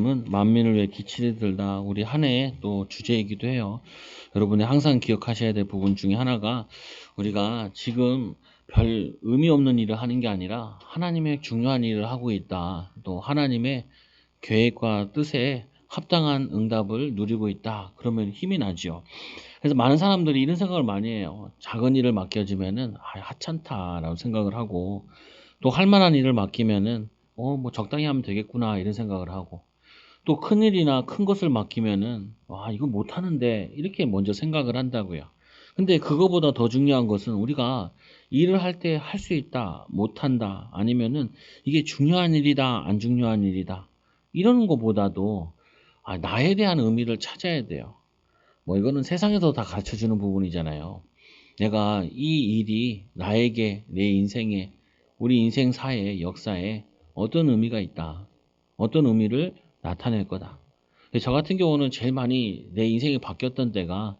말씀은 만민을 위해 기치를 들다 우리 한 해의 또 주제이기도 해요. 여러분이 항상 기억하셔야 될 부분 중에 하나가 우리가 지금 별 의미 없는 일을 하는 게 아니라 하나님의 중요한 일을 하고 있다. 또 하나님의 계획과 뜻에 합당한 응답을 누리고 있다. 그러면 힘이 나죠. 그래서 많은 사람들이 이런 생각을 많이 해요. 작은 일을 맡겨지면은 하찮다라고 생각을 하고 또 할 만한 일을 맡기면은 뭐 적당히 하면 되겠구나 이런 생각을 하고 또 큰일이나 큰 것을 맡기면은 이거 못하는데 이렇게 먼저 생각을 한다고요. 근데 그거보다 더 중요한 것은 우리가 일을 할 때 할 수 있다, 못한다, 아니면은 이게 중요한 일이다, 안 중요한 일이다. 이런 거보다도 나에 대한 의미를 찾아야 돼요. 뭐 이거는 세상에서 다 가르쳐 주는 부분이잖아요. 내가 이 일이 나에게 내 인생에 우리 인생사의 역사에 어떤 의미가 있다. 어떤 의미를 나타낼 거다. 저 같은 경우는 제일 많이 내 인생이 바뀌었던 때가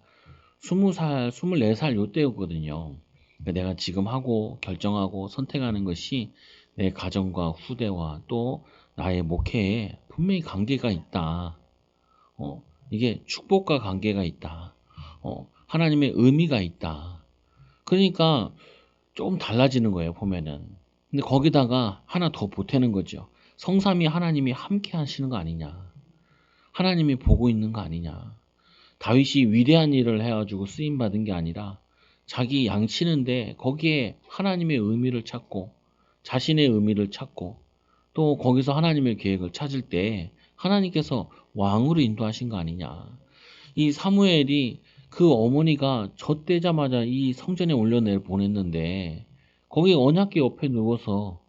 20살, 24살 요때였거든요. 내가 지금 하고 결정하고 선택하는 것이 내 가정과 후대와 또 나의 목회에 분명히 관계가 있다. 이게 축복과 관계가 있다. 하나님의 의미가 있다. 그러니까 좀 달라지는 거예요, 보면은. 근데 거기다가 하나 더 보태는 거죠. 성삼위 하나님이 함께 하시는 거 아니냐. 하나님이 보고 있는 거 아니냐. 다윗이 위대한 일을 해가지고 쓰임 받은 게 아니라 자기 양치는데 거기에 하나님의 의미를 찾고 자신의 의미를 찾고 또 거기서 하나님의 계획을 찾을 때 하나님께서 왕으로 인도하신 거 아니냐. 이 사무엘이 그 어머니가 젖대자마자 이 성전에 올려내 보냈는데 거기 언약궤 옆에 누워서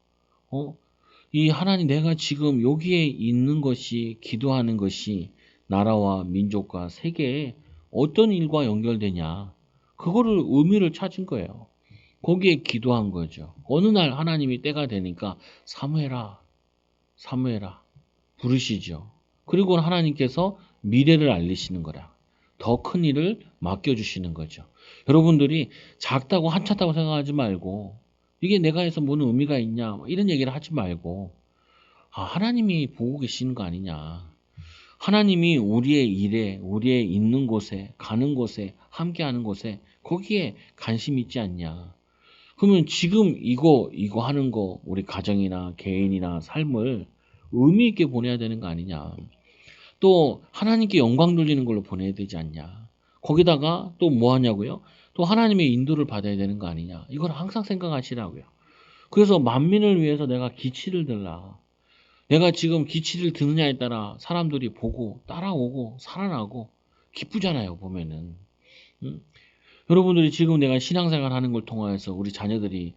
이 하나님 내가 지금 여기에 있는 것이 기도하는 것이 나라와 민족과 세계에 어떤 일과 연결되냐 그거를 의미를 찾은 거예요. 거기에 기도한 거죠. 어느 날 하나님이 때가 되니까 사무엘아 사무엘아 부르시죠. 그리고 하나님께서 미래를 알리시는 거라. 더 큰 일을 맡겨주시는 거죠. 여러분들이 작다고 한찮다고 생각하지 말고 이게 내가 해서 무슨 의미가 있냐 이런 얘기를 하지 말고 하나님이 보고 계시는 거 아니냐. 하나님이 우리의 일에 우리의 있는 곳에 가는 곳에 함께하는 곳에 거기에 관심 있지 않냐. 그러면 지금 이거 하는 거 우리 가정이나 개인이나 삶을 의미 있게 보내야 되는 거 아니냐. 또 하나님께 영광 돌리는 걸로 보내야 되지 않냐. 거기다가 또 뭐 하냐고요? 또 하나님의 인도를 받아야 되는 거 아니냐. 이걸 항상 생각하시라고요. 그래서 만민을 위해서 내가 기치를 들라. 내가 지금 기치를 드느냐에 따라 사람들이 보고 따라오고 살아나고 기쁘잖아요, 보면은. 응? 여러분들이 지금 내가 신앙생활 하는 걸 통하여서 우리 자녀들이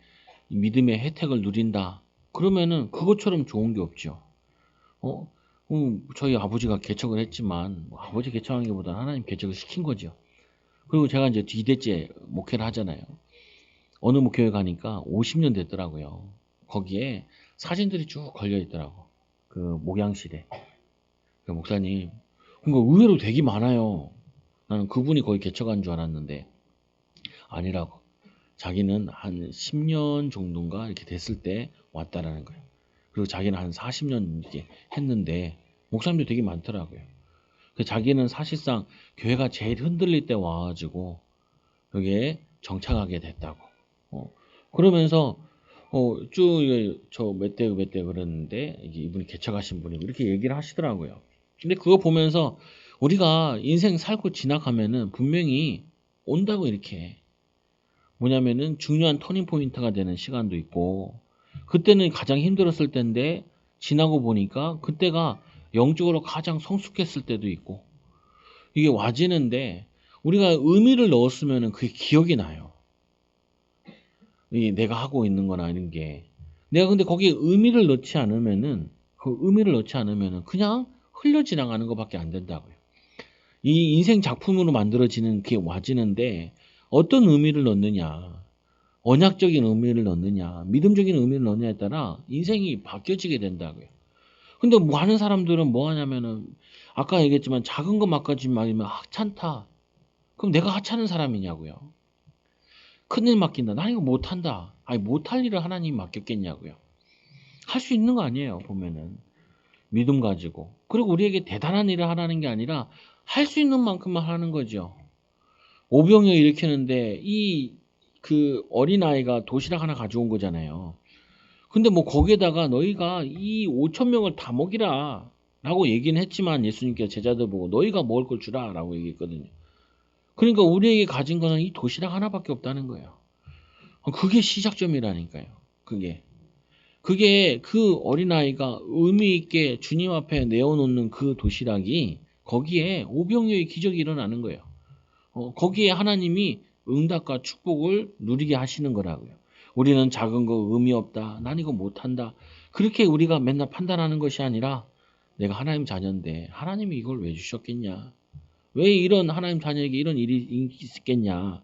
믿음의 혜택을 누린다. 그러면은 그것처럼 좋은 게 없죠. 어? 저희 아버지가 개척을 했지만 아버지 개척한 게 보다 하나님 개척을 시킨 거죠. 그리고 제가 이제 2대째 목회를 하잖아요. 어느 목회에 가니까 50년 됐더라고요. 거기에 사진들이 쭉 걸려 있더라고. 그 목양실에. 그 목사님. 그러니까 의외로 되게 많아요. 나는 그분이 거의 개척한 줄 알았는데 아니라고. 자기는 한 10년 정도인가 이렇게 됐을 때 왔다라는 거예요. 그리고 자기는 한 40년 이렇게 했는데 목사님도 되게 많더라고요. 그 자기는 사실상 교회가 제일 흔들릴 때 와가지고 여기에 정착하게 됐다고. 그러면서 쭉 저 몇 대 그랬는데 이분이 개척하신 분이 이렇게 얘기를 하시더라고요. 근데 그거 보면서 우리가 인생 살고 지나가면은 분명히 온다고 이렇게 뭐냐면은 중요한 터닝 포인트가 되는 시간도 있고 그때는 가장 힘들었을 때인데 지나고 보니까 그때가 영적으로 가장 성숙했을 때도 있고 이게 와지는데 우리가 의미를 넣었으면은 그게 기억이 나요. 이 내가 하고 있는 거나 이런 게 내가 근데 거기에 의미를 넣지 않으면은 그 의미를 넣지 않으면은 그냥 흘려 지나가는 것밖에 안 된다고요. 이 인생 작품으로 만들어지는 게 와지는데 어떤 의미를 넣느냐, 언약적인 의미를 넣느냐, 믿음적인 의미를 넣느냐에 따라 인생이 바뀌어지게 된다고요. 근데 뭐 하는 사람들은 뭐 하냐면은 아까 얘기했지만 작은 것 맡가지 말면 하찮다. 그럼 내가 하찮은 사람이냐고요. 큰일 맡긴다. 나 이거 못한다. 아니 못할 일을 하나님이 맡겼겠냐고요. 할 수 있는 거 아니에요 보면은. 믿음 가지고. 그리고 우리에게 대단한 일을 하라는 게 아니라 할 수 있는 만큼만 하는 거죠. 오병이어 일으키는데 그 어린아이가 도시락 하나 가져온 거잖아요. 근데 뭐 거기에다가 너희가 이 5천 명을 다 먹이라 라고 얘기는 했지만 예수님께서 제자들 보고 너희가 먹을 걸 주라 라고 얘기했거든요. 그러니까 우리에게 가진 거는 이 도시락 하나밖에 없다는 거예요. 그게 시작점이라니까요. 그게 그 어린아이가 의미 있게 주님 앞에 내어놓는 그 도시락이 거기에 오병이어의 기적이 일어나는 거예요. 거기에 하나님이 응답과 축복을 누리게 하시는 거라고요. 우리는 작은 거 의미 없다. 난 이거 못한다. 그렇게 우리가 맨날 판단하는 것이 아니라 내가 하나님 자녀인데 하나님이 이걸 왜 주셨겠냐? 왜 이런 하나님 자녀에게 이런 일이 있겠냐?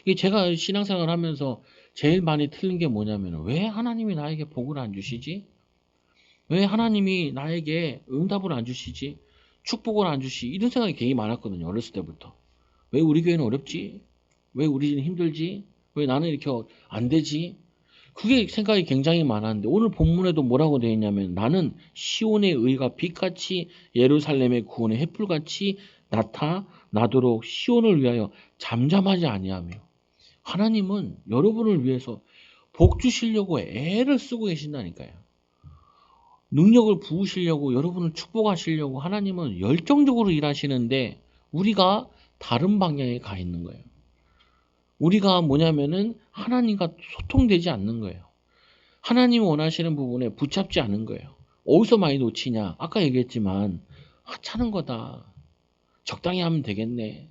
이게 제가 신앙생활 하면서 제일 많이 틀린 게 뭐냐면 왜 하나님이 나에게 복을 안 주시지? 왜 하나님이 나에게 응답을 안 주시지? 축복을 안 주시? 이런 생각이 되게 많았거든요. 어렸을 때부터. 왜 우리 교회는 어렵지? 왜 우리는 힘들지? 왜 나는 이렇게 안 되지? 그게 생각이 굉장히 많았는데 오늘 본문에도 뭐라고 되어 있냐면 나는 시온의 의가 빛같이 예루살렘의 구원의 햇불같이 나타나도록 시온을 위하여 잠잠하지 아니하며 하나님은 여러분을 위해서 복 주시려고 애를 쓰고 계신다니까요. 능력을 부으시려고 여러분을 축복하시려고 하나님은 열정적으로 일하시는데 우리가 다른 방향에 가 있는 거예요. 우리가 뭐냐면은 하나님과 소통되지 않는 거예요. 하나님이 원하시는 부분에 붙잡지 않은 거예요. 어디서 많이 놓치냐? 아까 얘기했지만 하찮은 거다. 적당히 하면 되겠네.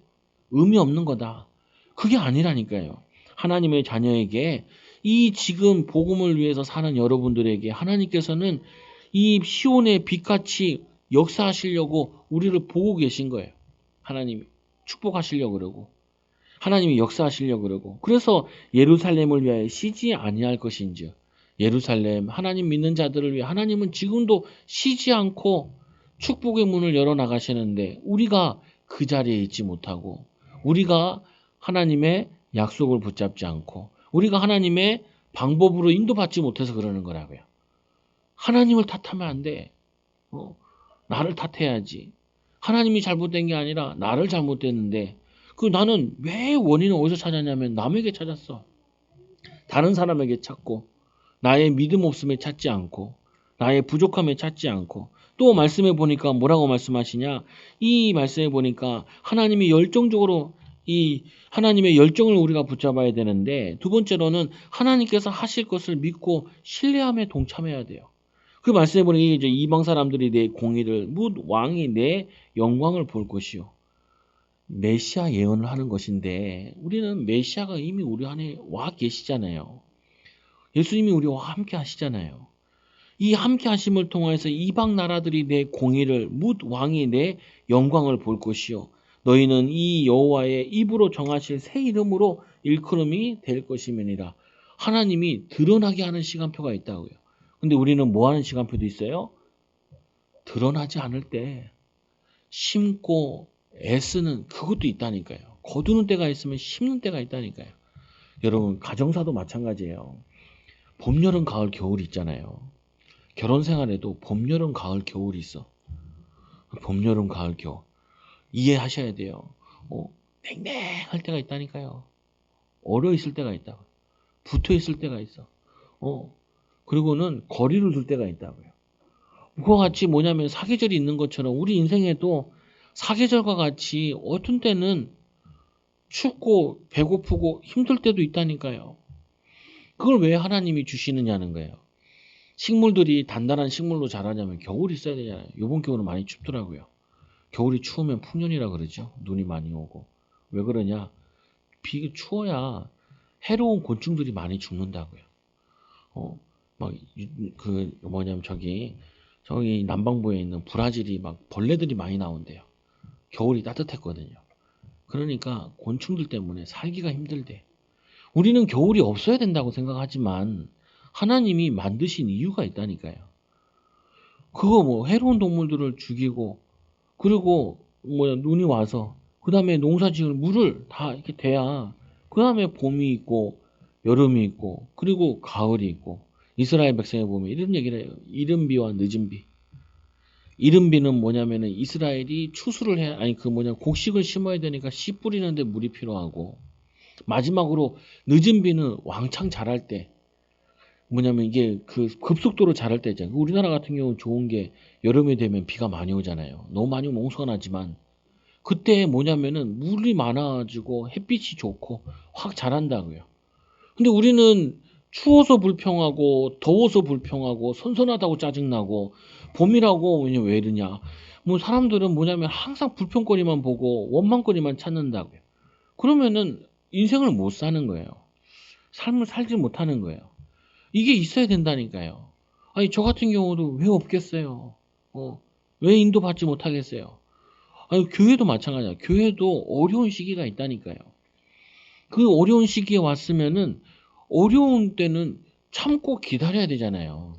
의미 없는 거다. 그게 아니라니까요. 하나님의 자녀에게 이 지금 복음을 위해서 사는 여러분들에게 하나님께서는 이 시온의 빛같이 역사하시려고 우리를 보고 계신 거예요. 하나님이 축복하시려고 그러고 하나님이 역사하시려고 그러고 그래서 예루살렘을 위하여 쉬지 아니할 것인지 예루살렘 하나님 믿는 자들을 위해 하나님은 지금도 쉬지 않고 축복의 문을 열어 나가시는데 우리가 그 자리에 있지 못하고 우리가 하나님의 약속을 붙잡지 않고 우리가 하나님의 방법으로 인도받지 못해서 그러는 거라고요. 하나님을 탓하면 안 돼. 나를 탓해야지. 하나님이 잘못된 게 아니라 나를 잘못됐는데 그 나는 왜 원인을 어디서 찾았냐면 남에게 찾았어. 다른 사람에게 찾고 나의 믿음 없음에 찾지 않고 나의 부족함에 찾지 않고 또 말씀해 보니까 뭐라고 말씀하시냐 이 말씀해 보니까 하나님이 열정적으로 이 하나님의 열정을 우리가 붙잡아야 되는데 두 번째로는 하나님께서 하실 것을 믿고 신뢰함에 동참해야 돼요. 그 말씀해 보니 이제 이방 사람들이 내 공의를 묻 왕이 내 영광을 볼 것이요. 메시아 예언을 하는 것인데 우리는 메시아가 이미 우리 안에 와 계시잖아요. 예수님이 우리와 함께 하시잖아요. 이 함께 하심을 통해서 이방 나라들이 내 공의를 묻 왕이 내 영광을 볼 것이요. 너희는 이 여호와의 입으로 정하실 새 이름으로 일컬음이 될 것임이니라. 하나님이 드러나게 하는 시간표가 있다고요. 근데 우리는 뭐 하는 시간표도 있어요? 드러나지 않을 때 심고 애쓰는 그것도 있다니까요. 거두는 때가 있으면 심는 때가 있다니까요. 여러분 가정사도 마찬가지예요. 봄, 여름, 가을, 겨울이 있잖아요. 결혼 생활에도 봄, 여름, 가을, 겨울이 있어. 봄, 여름, 가을, 겨울. 이해하셔야 돼요. 냉랭할 때가 있다니까요. 얼어 있을 때가 있다고. 붙어 있을 때가 있어. 그리고는 거리를 둘 때가 있다고요. 그와 같이 뭐냐면 사계절이 있는 것처럼 우리 인생에도 사계절과 같이 어떤 때는 춥고 배고프고 힘들 때도 있다니까요. 그걸 왜 하나님이 주시느냐는 거예요. 식물들이 단단한 식물로 자라려면 겨울이 있어야 되잖아요. 이번 겨울은 많이 춥더라고요. 겨울이 추우면 풍년이라 그러죠. 눈이 많이 오고. 왜 그러냐? 비가 추워야 해로운 곤충들이 많이 죽는다고요. 뭐냐면 저기 남방부에 있는 브라질이 막 벌레들이 많이 나온대요. 겨울이 따뜻했거든요. 그러니까 곤충들 때문에 살기가 힘들대. 우리는 겨울이 없어야 된다고 생각하지만 하나님이 만드신 이유가 있다니까요. 그거 뭐 해로운 동물들을 죽이고 그리고 눈이 와서 그 다음에 농사 지을 물을 다 이렇게 대야 그 다음에 봄이 있고 여름이 있고 그리고 가을이 있고 이스라엘 백성에 보면 이런 얘기를 해요. 이른 비와 늦은 비. 이른비는 뭐냐면은 이스라엘이 추수를 해, 아니 그 뭐냐 곡식을 심어야 되니까 씨 뿌리는데 물이 필요하고, 마지막으로 늦은 비는 왕창 자랄 때, 뭐냐면 이게 그 급속도로 자랄 때잖아요. 우리나라 같은 경우는 좋은 게 여름이 되면 비가 많이 오잖아요. 너무 많이 오면 홍수가 나지만, 그때 뭐냐면은 물이 많아지고 햇빛이 좋고 확 자란다고요. 근데 우리는 추워서 불평하고 더워서 불평하고 선선하다고 짜증나고, 봄이라고 왜 이러냐. 뭐 사람들은 뭐냐면 항상 불평거리만 보고 원망거리만 찾는다고요. 그러면은 인생을 못 사는 거예요. 삶을 살지 못하는 거예요. 이게 있어야 된다니까요. 아니 저 같은 경우도 왜 없겠어요. 왜 인도받지 못하겠어요. 아니 교회도 마찬가지야. 교회도 어려운 시기가 있다니까요. 그 어려운 시기에 왔으면은 어려운 때는 참고 기다려야 되잖아요.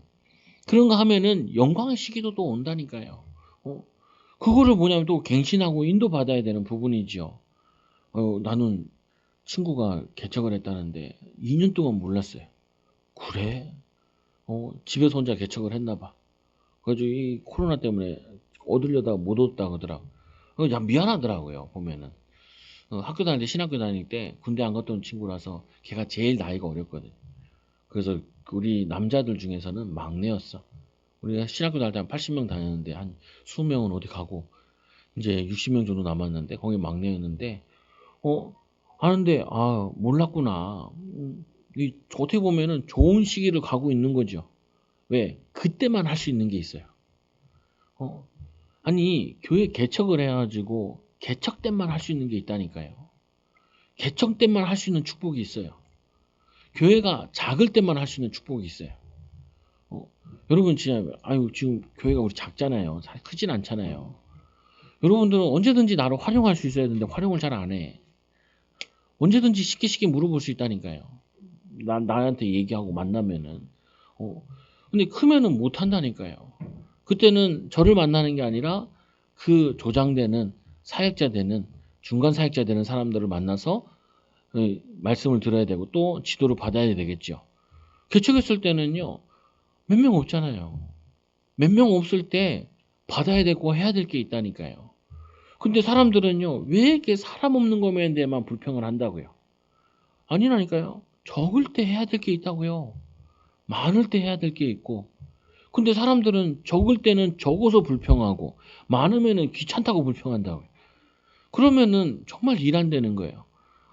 그런 거 하면은 영광의 시기도 또 온다니까요. 그거를 뭐냐면 또 갱신하고 인도받아야 되는 부분이지요. 나는 친구가 개척을 했다는데 2년 동안 몰랐어요. 그래? 집에서 혼자 개척을 했나 봐. 그래가지고 이 코로나 때문에 얻으려다가 못 얻었다 그러더라고. 야, 미안하더라고요, 보면은. 학교 다닐 때, 신학교 다닐 때 군대 안 갔던 친구라서 걔가 제일 나이가 어렸거든. 그래서 우리 남자들 중에서는 막내였어. 우리가 신학교 다닐 때 한 80명 다녔는데 한 20명은 어디 가고 이제 60명 정도 남았는데 거기 막내였는데, 하는데 몰랐구나. 이 어떻게 보면은 좋은 시기를 가고 있는 거죠. 왜? 그때만 할 수 있는 게 있어요. 어, 아니 교회 개척을 해가지고 개척 때만 할 수 있는 게 있다니까요. 개척 때만 할 수 있는 축복이 있어요. 교회가 작을 때만 할 수 있는 축복이 있어요. 여러분 진짜 지금 교회가 우리 작잖아요. 잘 크진 않잖아요. 여러분들은 언제든지 나를 활용할 수 있어야 되는데 활용을 잘 안 해. 언제든지 쉽게 쉽게 물어볼 수 있다니까요. 나한테 얘기하고 만나면은. 근데 크면은 못 한다니까요. 그때는 저를 만나는 게 아니라 그 조장되는 사역자 되는 중간 사역자 되는 사람들을 만나서 말씀을 들어야 되고 또 지도를 받아야 되겠죠. 개척했을 때는요. 몇 명 없잖아요. 몇 명 없을 때 받아야 되고 해야 될 게 있다니까요. 근데 사람들은요. 왜 이렇게 사람 없는 거에 대해만 불평을 한다고요. 아니라니까요. 적을 때 해야 될 게 있다고요. 많을 때 해야 될 게 있고. 근데 사람들은 적을 때는 적어서 불평하고 많으면은 귀찮다고 불평한다고요. 그러면은 정말 일 안 되는 거예요.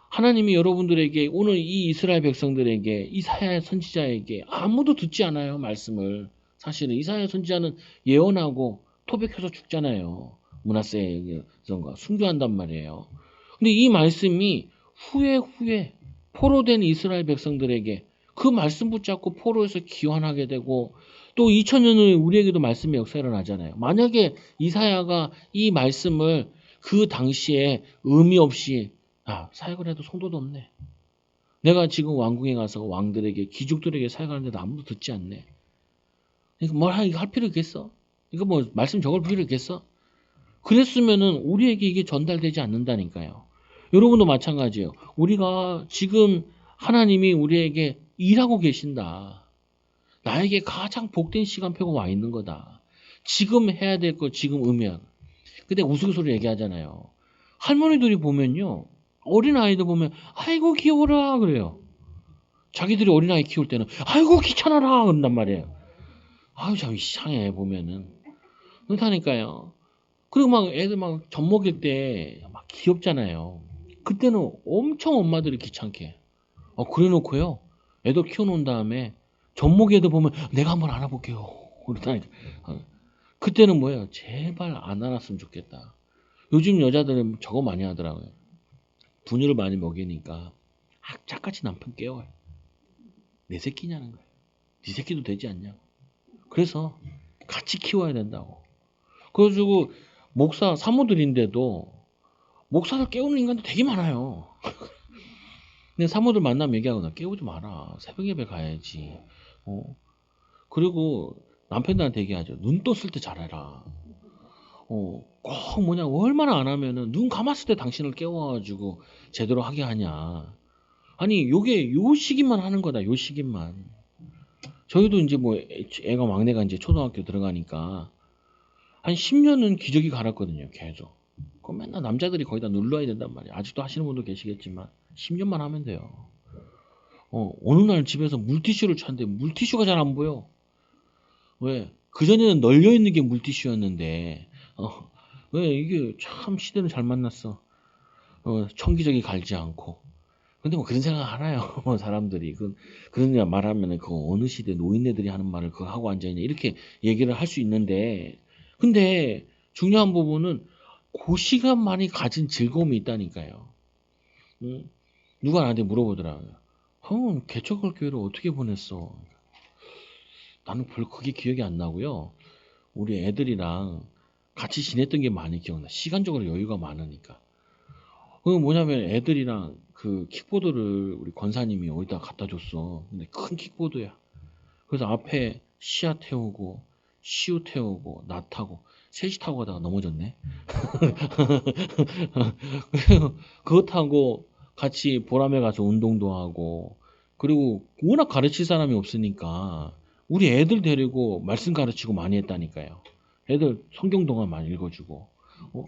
하나님이 여러분들에게 오늘 이 이스라엘 백성들에게 이사야 선지자에게 아무도 듣지 않아요. 말씀을. 사실은 이사야 선지자는 예언하고 토백해서 죽잖아요. 므낫세 선가 순교한단 말이에요. 근데 이 말씀이 후에 포로된 이스라엘 백성들에게 그 말씀 붙잡고 포로에서 귀환하게 되고 또 2000년 후에 우리에게도 말씀의 역사가 일어나잖아요. 만약에 이사야가 이 말씀을 그 당시에 의미 없이 사역을 해도 성도도 없네. 내가 지금 왕궁에 가서 왕들에게 귀족들에게 사역하는데도 아무도 듣지 않네. 그러니까 할 필요 있겠어? 이거 뭐 말씀 적을 필요 있겠어? 그랬으면은 우리에게 이게 전달되지 않는다니까요. 여러분도 마찬가지예요. 우리가 지금 하나님이 우리에게 일하고 계신다. 나에게 가장 복된 시간표가 와 있는 거다. 지금 해야 될 거 지금 의미야. 근데 우스갯소리 얘기하잖아요. 할머니들이 보면요. 어린아이들 보면 아이고 귀여워라 그래요. 자기들이 어린아이 키울 때는 아이고 귀찮아라 그런단 말이에요. 아유 참 이상해 보면은. 그렇다니까요. 그리고 막 애들 막 젖 먹일 때 막 귀엽잖아요. 그때는 엄청 엄마들이 귀찮게. 그래 놓고요. 애들 키워놓은 다음에 젖 먹이 애들 보면 내가 한번 안아볼게요. 그러다니까. 그때는 뭐예요? 제발 안 안았으면 좋겠다. 요즘 여자들은 저거 많이 하더라고요. 분유를 많이 먹이니까 악착같이 남편 깨워요. 내 새끼냐는 거예요. 네 새끼도 되지 않냐고. 그래서 같이 키워야 된다고. 그래가지고 목사 사모들인데도 목사를 깨우는 인간도 되게 많아요. 근데 사모들 만나면 얘기하거든. 깨우지 마라. 새벽 예배 가야지. 그리고 남편들한테 얘기하죠. 눈 떴을 때 잘해라. 꼭 뭐냐 얼마나 안 하면은 눈 감았을 때 당신을 깨워가지고 제대로 하게 하냐. 아니 요게 요 시기만 하는 거다. 요 시기만. 저희도 이제 뭐 애가 막내가 이제 초등학교 들어가니까 한 10년은 기저귀 갈았거든요. 계속. 그 맨날 남자들이 거의 다 눌러야 된단 말이에요. 아직도 하시는 분도 계시겠지만 10년만 하면 돼요. 어느 날 집에서 물티슈를 찾는데 물티슈가 잘 안 보여. 왜? 그전에는 널려 있는 게 물티슈였는데, 왜 이게 참 시대는 잘 만났어. 청기저귀 갈지 않고. 근데 뭐 그런 생각 알아요. 사람들이. 그런 말하면은 그 어느 시대 노인네들이 하는 말을 그거 하고 앉아있냐. 이렇게 얘기를 할 수 있는데, 근데 중요한 부분은 그 시간만이 가진 즐거움이 있다니까요. 응? 누가 나한테 물어보더라고요. 형은 개척할 교회를 어떻게 보냈어? 나는 별로 그게 기억이 안 나고요. 우리 애들이랑 같이 지냈던 게 많이 기억나. 시간적으로 여유가 많으니까. 그 뭐냐면 애들이랑 그 킥보드를 우리 권사님이 어디다 갖다 줬어. 근데 큰 킥보드야. 그래서 앞에 시아 태우고 시우 태우고 나 타고 셋이 타고 가다가 넘어졌네. 그거 타고 같이 보람에 가서 운동도 하고 그리고 워낙 가르칠 사람이 없으니까 우리 애들 데리고 말씀 가르치고 많이 했다니까요. 애들 성경동화 많이 읽어주고. 어?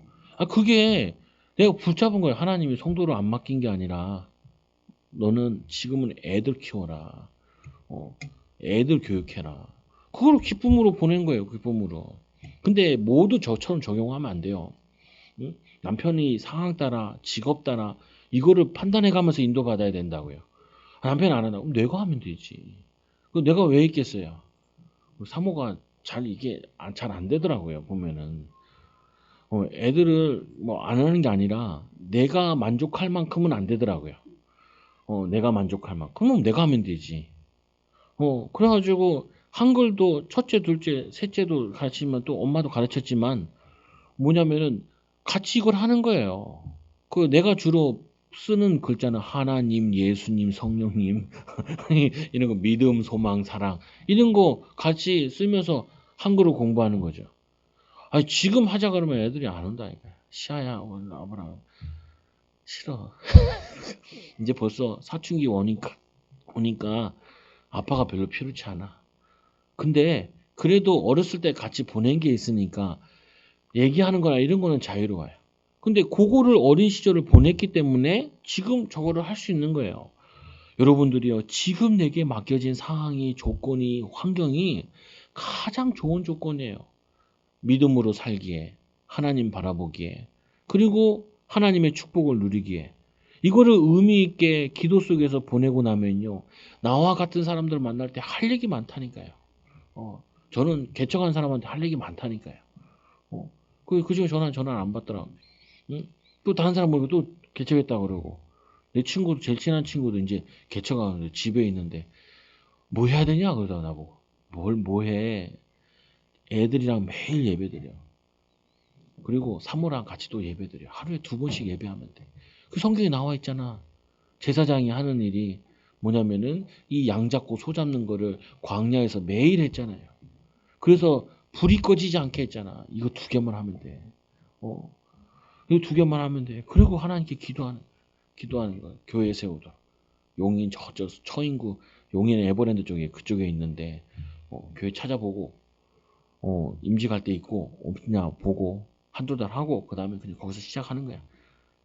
그게 내가 붙잡은 거예요. 하나님이 성도를 안 맡긴 게 아니라 너는 지금은 애들 키워라. 어, 애들 교육해라. 그걸 기쁨으로 보낸 거예요. 기쁨으로. 근데 모두 저처럼 적용하면 안 돼요. 응? 남편이 상황 따라 직업 따라 이거를 판단해 가면서 인도받아야 된다고요. 남편이 안 한다. 그럼 내가 하면 되지. 내가 왜 있겠어요. 사모가 잘 이게 잘 안 되더라고요. 보면은 애들을 뭐 안 하는 게 아니라 내가 만족할 만큼은 안 되더라고요. 내가 만족할 만큼. 그럼 내가 하면 되지. 그래가지고 한글도 첫째, 둘째, 셋째도 가르치면 또 엄마도 가르쳤지만 뭐냐면은 같이 이걸 하는 거예요. 내가 주로 쓰는 글자는 하나님, 예수님, 성령님 이런 거 믿음, 소망, 사랑 이런 거 같이 쓰면서 한글을 공부하는 거죠. 아니 지금 하자 그러면 애들이 안 온다니까. 시아야 오늘 나와보라. 싫어. 이제 벌써 사춘기 오니까 아빠가 별로 필요치 않아. 근데 그래도 어렸을 때 같이 보낸 게 있으니까 얘기하는 거나 이런 거는 자유로워요. 근데 그거를 어린 시절을 보냈기 때문에 지금 저거를 할 수 있는 거예요. 여러분들이요, 지금 내게 맡겨진 상황이, 조건이, 환경이 가장 좋은 조건이에요. 믿음으로 살기에, 하나님 바라보기에, 그리고 하나님의 축복을 누리기에. 이거를 의미 있게 기도 속에서 보내고 나면요, 나와 같은 사람들 만날 때 할 얘기 많다니까요. 저는 개척한 사람한테 할 얘기 많다니까요. 어, 그중에 전화 안 받더라고. 응? 또 다른 사람 보고 또 개척했다 그러고. 내 친구도, 제일 친한 친구도 이제 개척하는데 집에 있는데, 뭐 해야 되냐? 그러다가 나보고. 뭐 해? 애들이랑 매일 예배 드려. 그리고 사모랑 같이 또 예배 드려. 하루에 2번씩 예배하면 돼. 그 성경에 나와 있잖아. 제사장이 하는 일이 뭐냐면은 이 양 잡고 소 잡는 거를 광야에서 매일 했잖아요. 그래서 불이 꺼지지 않게 했잖아. 이거 2개만 하면 돼. 어, 이거 2개만 하면 돼. 그리고 하나님께 기도하는 거야. 교회 세우다. 용인 저쪽 처인구 용인 에버랜드 쪽에 그쪽에 있는데 교회 찾아보고 임지 갈 때 있고 없냐 보고 한두 달 하고 그 다음에 그냥 거기서 시작하는 거야.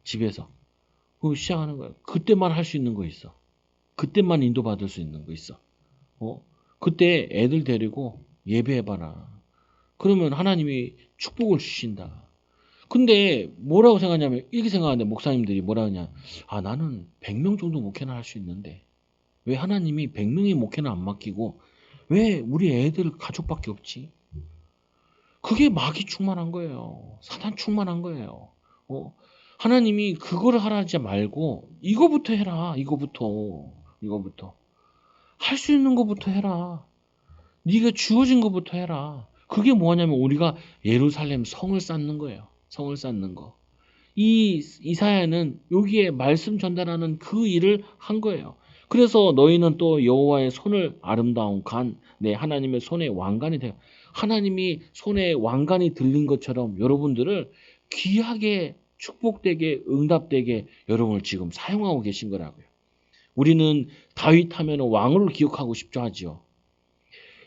집에서. 시작하는 거야. 그때만 할 수 있는 거 있어. 그때만 인도받을 수 있는 거 있어. 어? 그때 애들 데리고 예배해봐라. 그러면 하나님이 축복을 주신다. 근데 뭐라고 생각하냐면 이렇게 생각하는데 목사님들이 뭐라 하냐. 나는 100명 정도 목회나 할 수 있는데 왜 하나님이 100명의 목회나 안 맡기고 왜 우리 애들 가족밖에 없지? 그게 마귀 충만한 거예요. 사탄 충만한 거예요. 하나님이 그거를 하라지 말고 이거부터 해라. 이거부터. 할 수 있는 것부터 해라. 네가 주어진 것부터 해라. 그게 뭐냐면 우리가 예루살렘 성을 쌓는 거예요. 성을 쌓는 거. 이 이사야는 여기에 말씀 전달하는 그 일을 한 거예요. 그래서 너희는 또 여호와의 손을 아름다운 내 하나님의 손에 왕관이 돼요. 하나님이 손에 왕관이 들린 것처럼 여러분들을 귀하게 축복되게 응답되게 여러분을 지금 사용하고 계신 거라고요. 우리는 다윗 하면 왕을 기억하고 싶죠 하지요.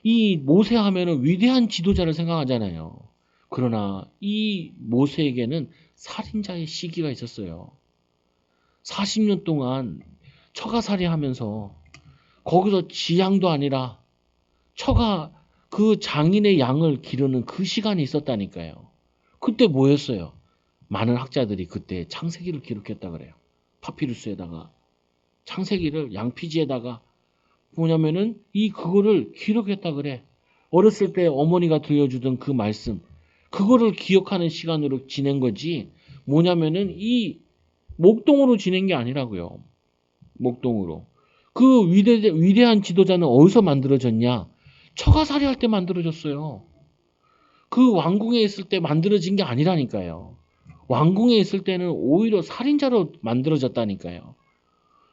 이 모세 하면은 위대한 지도자를 생각하잖아요. 그러나 이 모세에게는 살인자의 시기가 있었어요. 40년 동안 처가살이 하면서 거기서 지양도 아니라 처가 그 장인의 양을 기르는 그 시간이 있었다니까요. 그때 뭐였어요? 많은 학자들이 그때 창세기를 기록했다 그래요. 파피루스에다가 창세기를 양피지에다가 뭐냐면은 그거를 기록했다 그래. 어렸을 때 어머니가 들려주던 그 말씀 그거를 기억하는 시간으로 지낸 거지. 뭐냐면은 이 목동으로 지낸 게 아니라고요. 목동으로. 그 위대한 지도자는 어디서 만들어졌냐? 처가살이 할 때 만들어졌어요. 그 왕궁에 있을 때 만들어진 게 아니라니까요. 왕궁에 있을 때는 오히려 살인자로 만들어졌다니까요.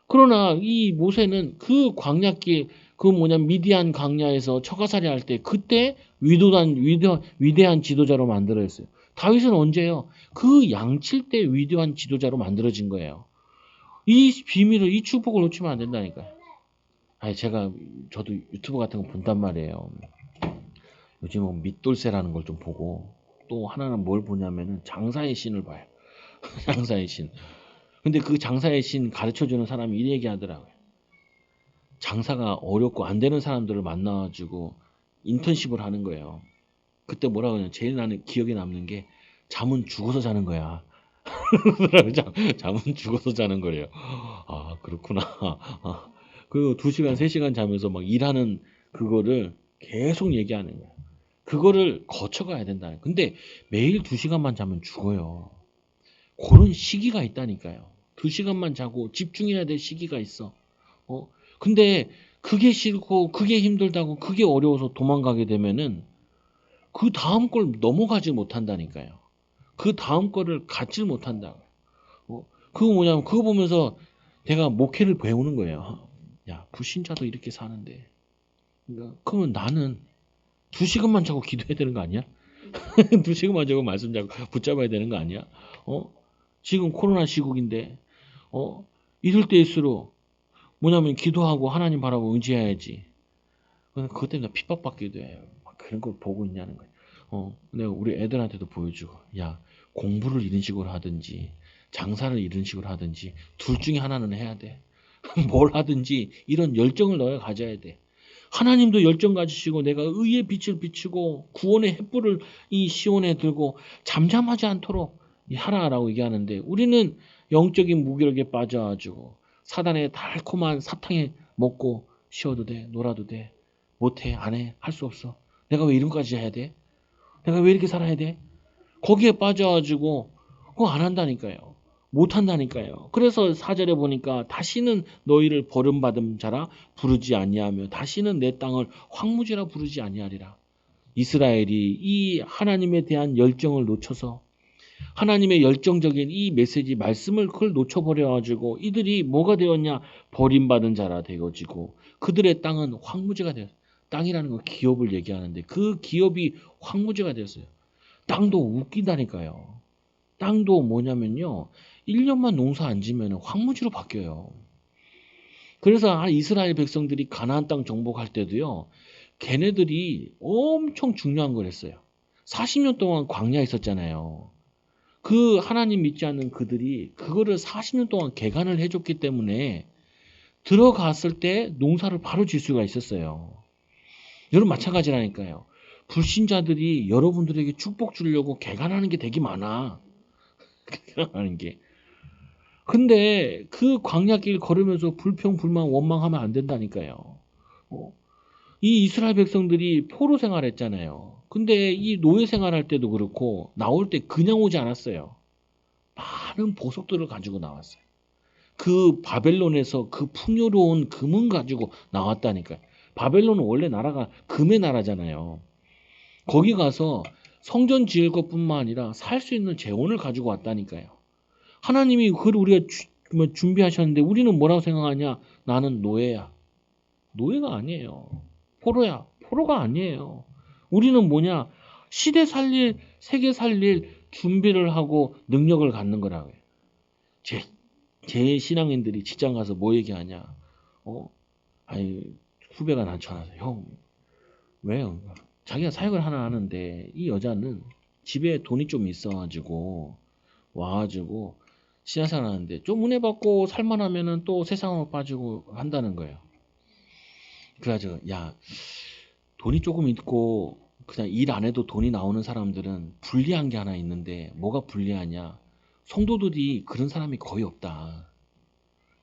그러나 이 모세는 그 광야길 미디안 광야에서 처가살이 할 때 그때 위대한 지도자로 만들어졌어요. 다윗은 언제요? 그 양칠 때 위대한 지도자로 만들어진 거예요. 이 비밀을 이 축복을 놓치면 안 된다니까요. 아니 저도 유튜브 같은 거 본단 말이에요. 요즘은 밑돌쇠라는 걸 좀 보고 또 하나는 뭘 보냐면은 장사의 신을 봐요. 장사의 신. 근데 그 장사의 신 가르쳐주는 사람이 이 얘기하더라고요. 장사가 어렵고 안 되는 사람들을 만나가지고 인턴십을 하는 거예요. 그때 뭐라 그러냐. 제일 나는 기억에 남는 게 잠은 죽어서 자는 거야. 잠은 죽어서 자는 거래요. 아, 그렇구나. 그 2시간, 3시간 자면서 막 일하는 그거를 계속 얘기하는 거야. 그거를 거쳐가야 된다. 근데 매일 2시간만 자면 죽어요. 그런 시기가 있다니까요. 2시간만 자고 집중해야 될 시기가 있어. 어? 근데 그게 싫고 그게 힘들다고 그게 어려워서 도망가게 되면은 그 다음 걸 넘어가지 못한다니까요. 그 다음 거를 갖질 못한다. 그거 뭐냐면 그거 보면서 내가 목회를 배우는 거예요. 야, 불신자도 이렇게 사는데. 그러니까 그러면 나는 2시간만 자고 기도해야 되는 거 아니야? 2시간만 자고 말씀 자고 붙잡아야 되는 거 아니야? 지금 코로나 시국인데, 이럴 때일수록 뭐냐면 기도하고 하나님 바라고 의지해야지. 그것 때문에 핍박받기도 해요. 막 그런 걸 보고 있냐는 거예요. 내가 우리 애들한테도 보여주고, 야, 공부를 이런 식으로 하든지, 장사를 이런 식으로 하든지, 둘 중에 하나는 해야 돼. 뭘 하든지 이런 열정을 너가 가져야 돼. 하나님도 열정 가지시고 내가 의의 빛을 비추고 구원의 횃불을 이 시온에 들고 잠잠하지 않도록 하라라고 얘기하는데 우리는 영적인 무기력에 빠져가지고 사단의 달콤한 사탕에 먹고 쉬어도 돼, 놀아도 돼, 못해, 안 해, 할 수 없어. 내가 왜 이런 것까지 해야 돼? 내가 왜 이렇게 살아야 돼? 거기에 빠져가지고 그거 안 한다니까요. 못 한다니까요. 그래서 4절에 보니까 다시는 너희를 버림받은 자라 부르지 아니하며 다시는 내 땅을 황무지라 부르지 아니하리라. 이스라엘이 이 하나님에 대한 열정을 놓쳐서 하나님의 열정적인 이 메시지 말씀을 그걸 놓쳐버려 가지고 이들이 뭐가 되었냐? 버림받은 자라 되어지고 그들의 땅은 황무지가 되었어요. 땅이라는 건 기업을 얘기하는데 그 기업이 황무지가 되었어요. 땅도 웃기다니까요. 땅도 뭐냐면요. 1년만 농사 안 지면 황무지로 바뀌어요. 그래서 이스라엘 백성들이 가나안 땅 정복할 때도요. 걔네들이 엄청 중요한 걸 했어요. 40년 동안 광야에 있었잖아요. 그 하나님 믿지 않는 그들이 그거를 40년 동안 개간을 해줬기 때문에 들어갔을 때 농사를 바로 질 수가 있었어요. 여러분 마찬가지라니까요. 불신자들이 여러분들에게 축복 주려고 개간하는 게 되게 많아. 개간하는 게. 근데 그 광야길 걸으면서 불평, 불만, 원망하면 안 된다니까요. 어, 이 이스라엘 백성들이 포로 생활했잖아요. 근데 이 노예 생활할 때도 그렇고 나올 때 그냥 오지 않았어요. 많은 보석들을 가지고 나왔어요. 그 바벨론에서 그 풍요로운 금은 가지고 나왔다니까요. 바벨론은 원래 나라가 금의 나라잖아요. 거기 가서 성전 지을 것뿐만 아니라 살 수 있는 재원을 가지고 왔다니까요. 하나님이 그걸 우리가 준비하셨는데 우리는 뭐라고 생각하냐? 나는 노예야. 노예가 아니에요. 포로야. 포로가 아니에요. 우리는 뭐냐? 시대 살릴, 세계 살릴 준비를 하고 능력을 갖는 거라고요. 제 신앙인들이 직장 가서 뭐 얘기하냐? 아니, 후배가 난처해서 형, 왜요? 자기가 사역을 하나 하는데 이 여자는 집에 돈이 좀 있어가지고 와가지고 신앙생활 하는데 좀 은혜 받고 살만하면은 또 세상으로 빠지고 한다는 거예요. 그래가지고 야 돈이 조금 있고 그냥 일 안 해도 돈이 나오는 사람들은 불리한 게 하나 있는데 뭐가 불리하냐? 성도들이 그런 사람이 거의 없다.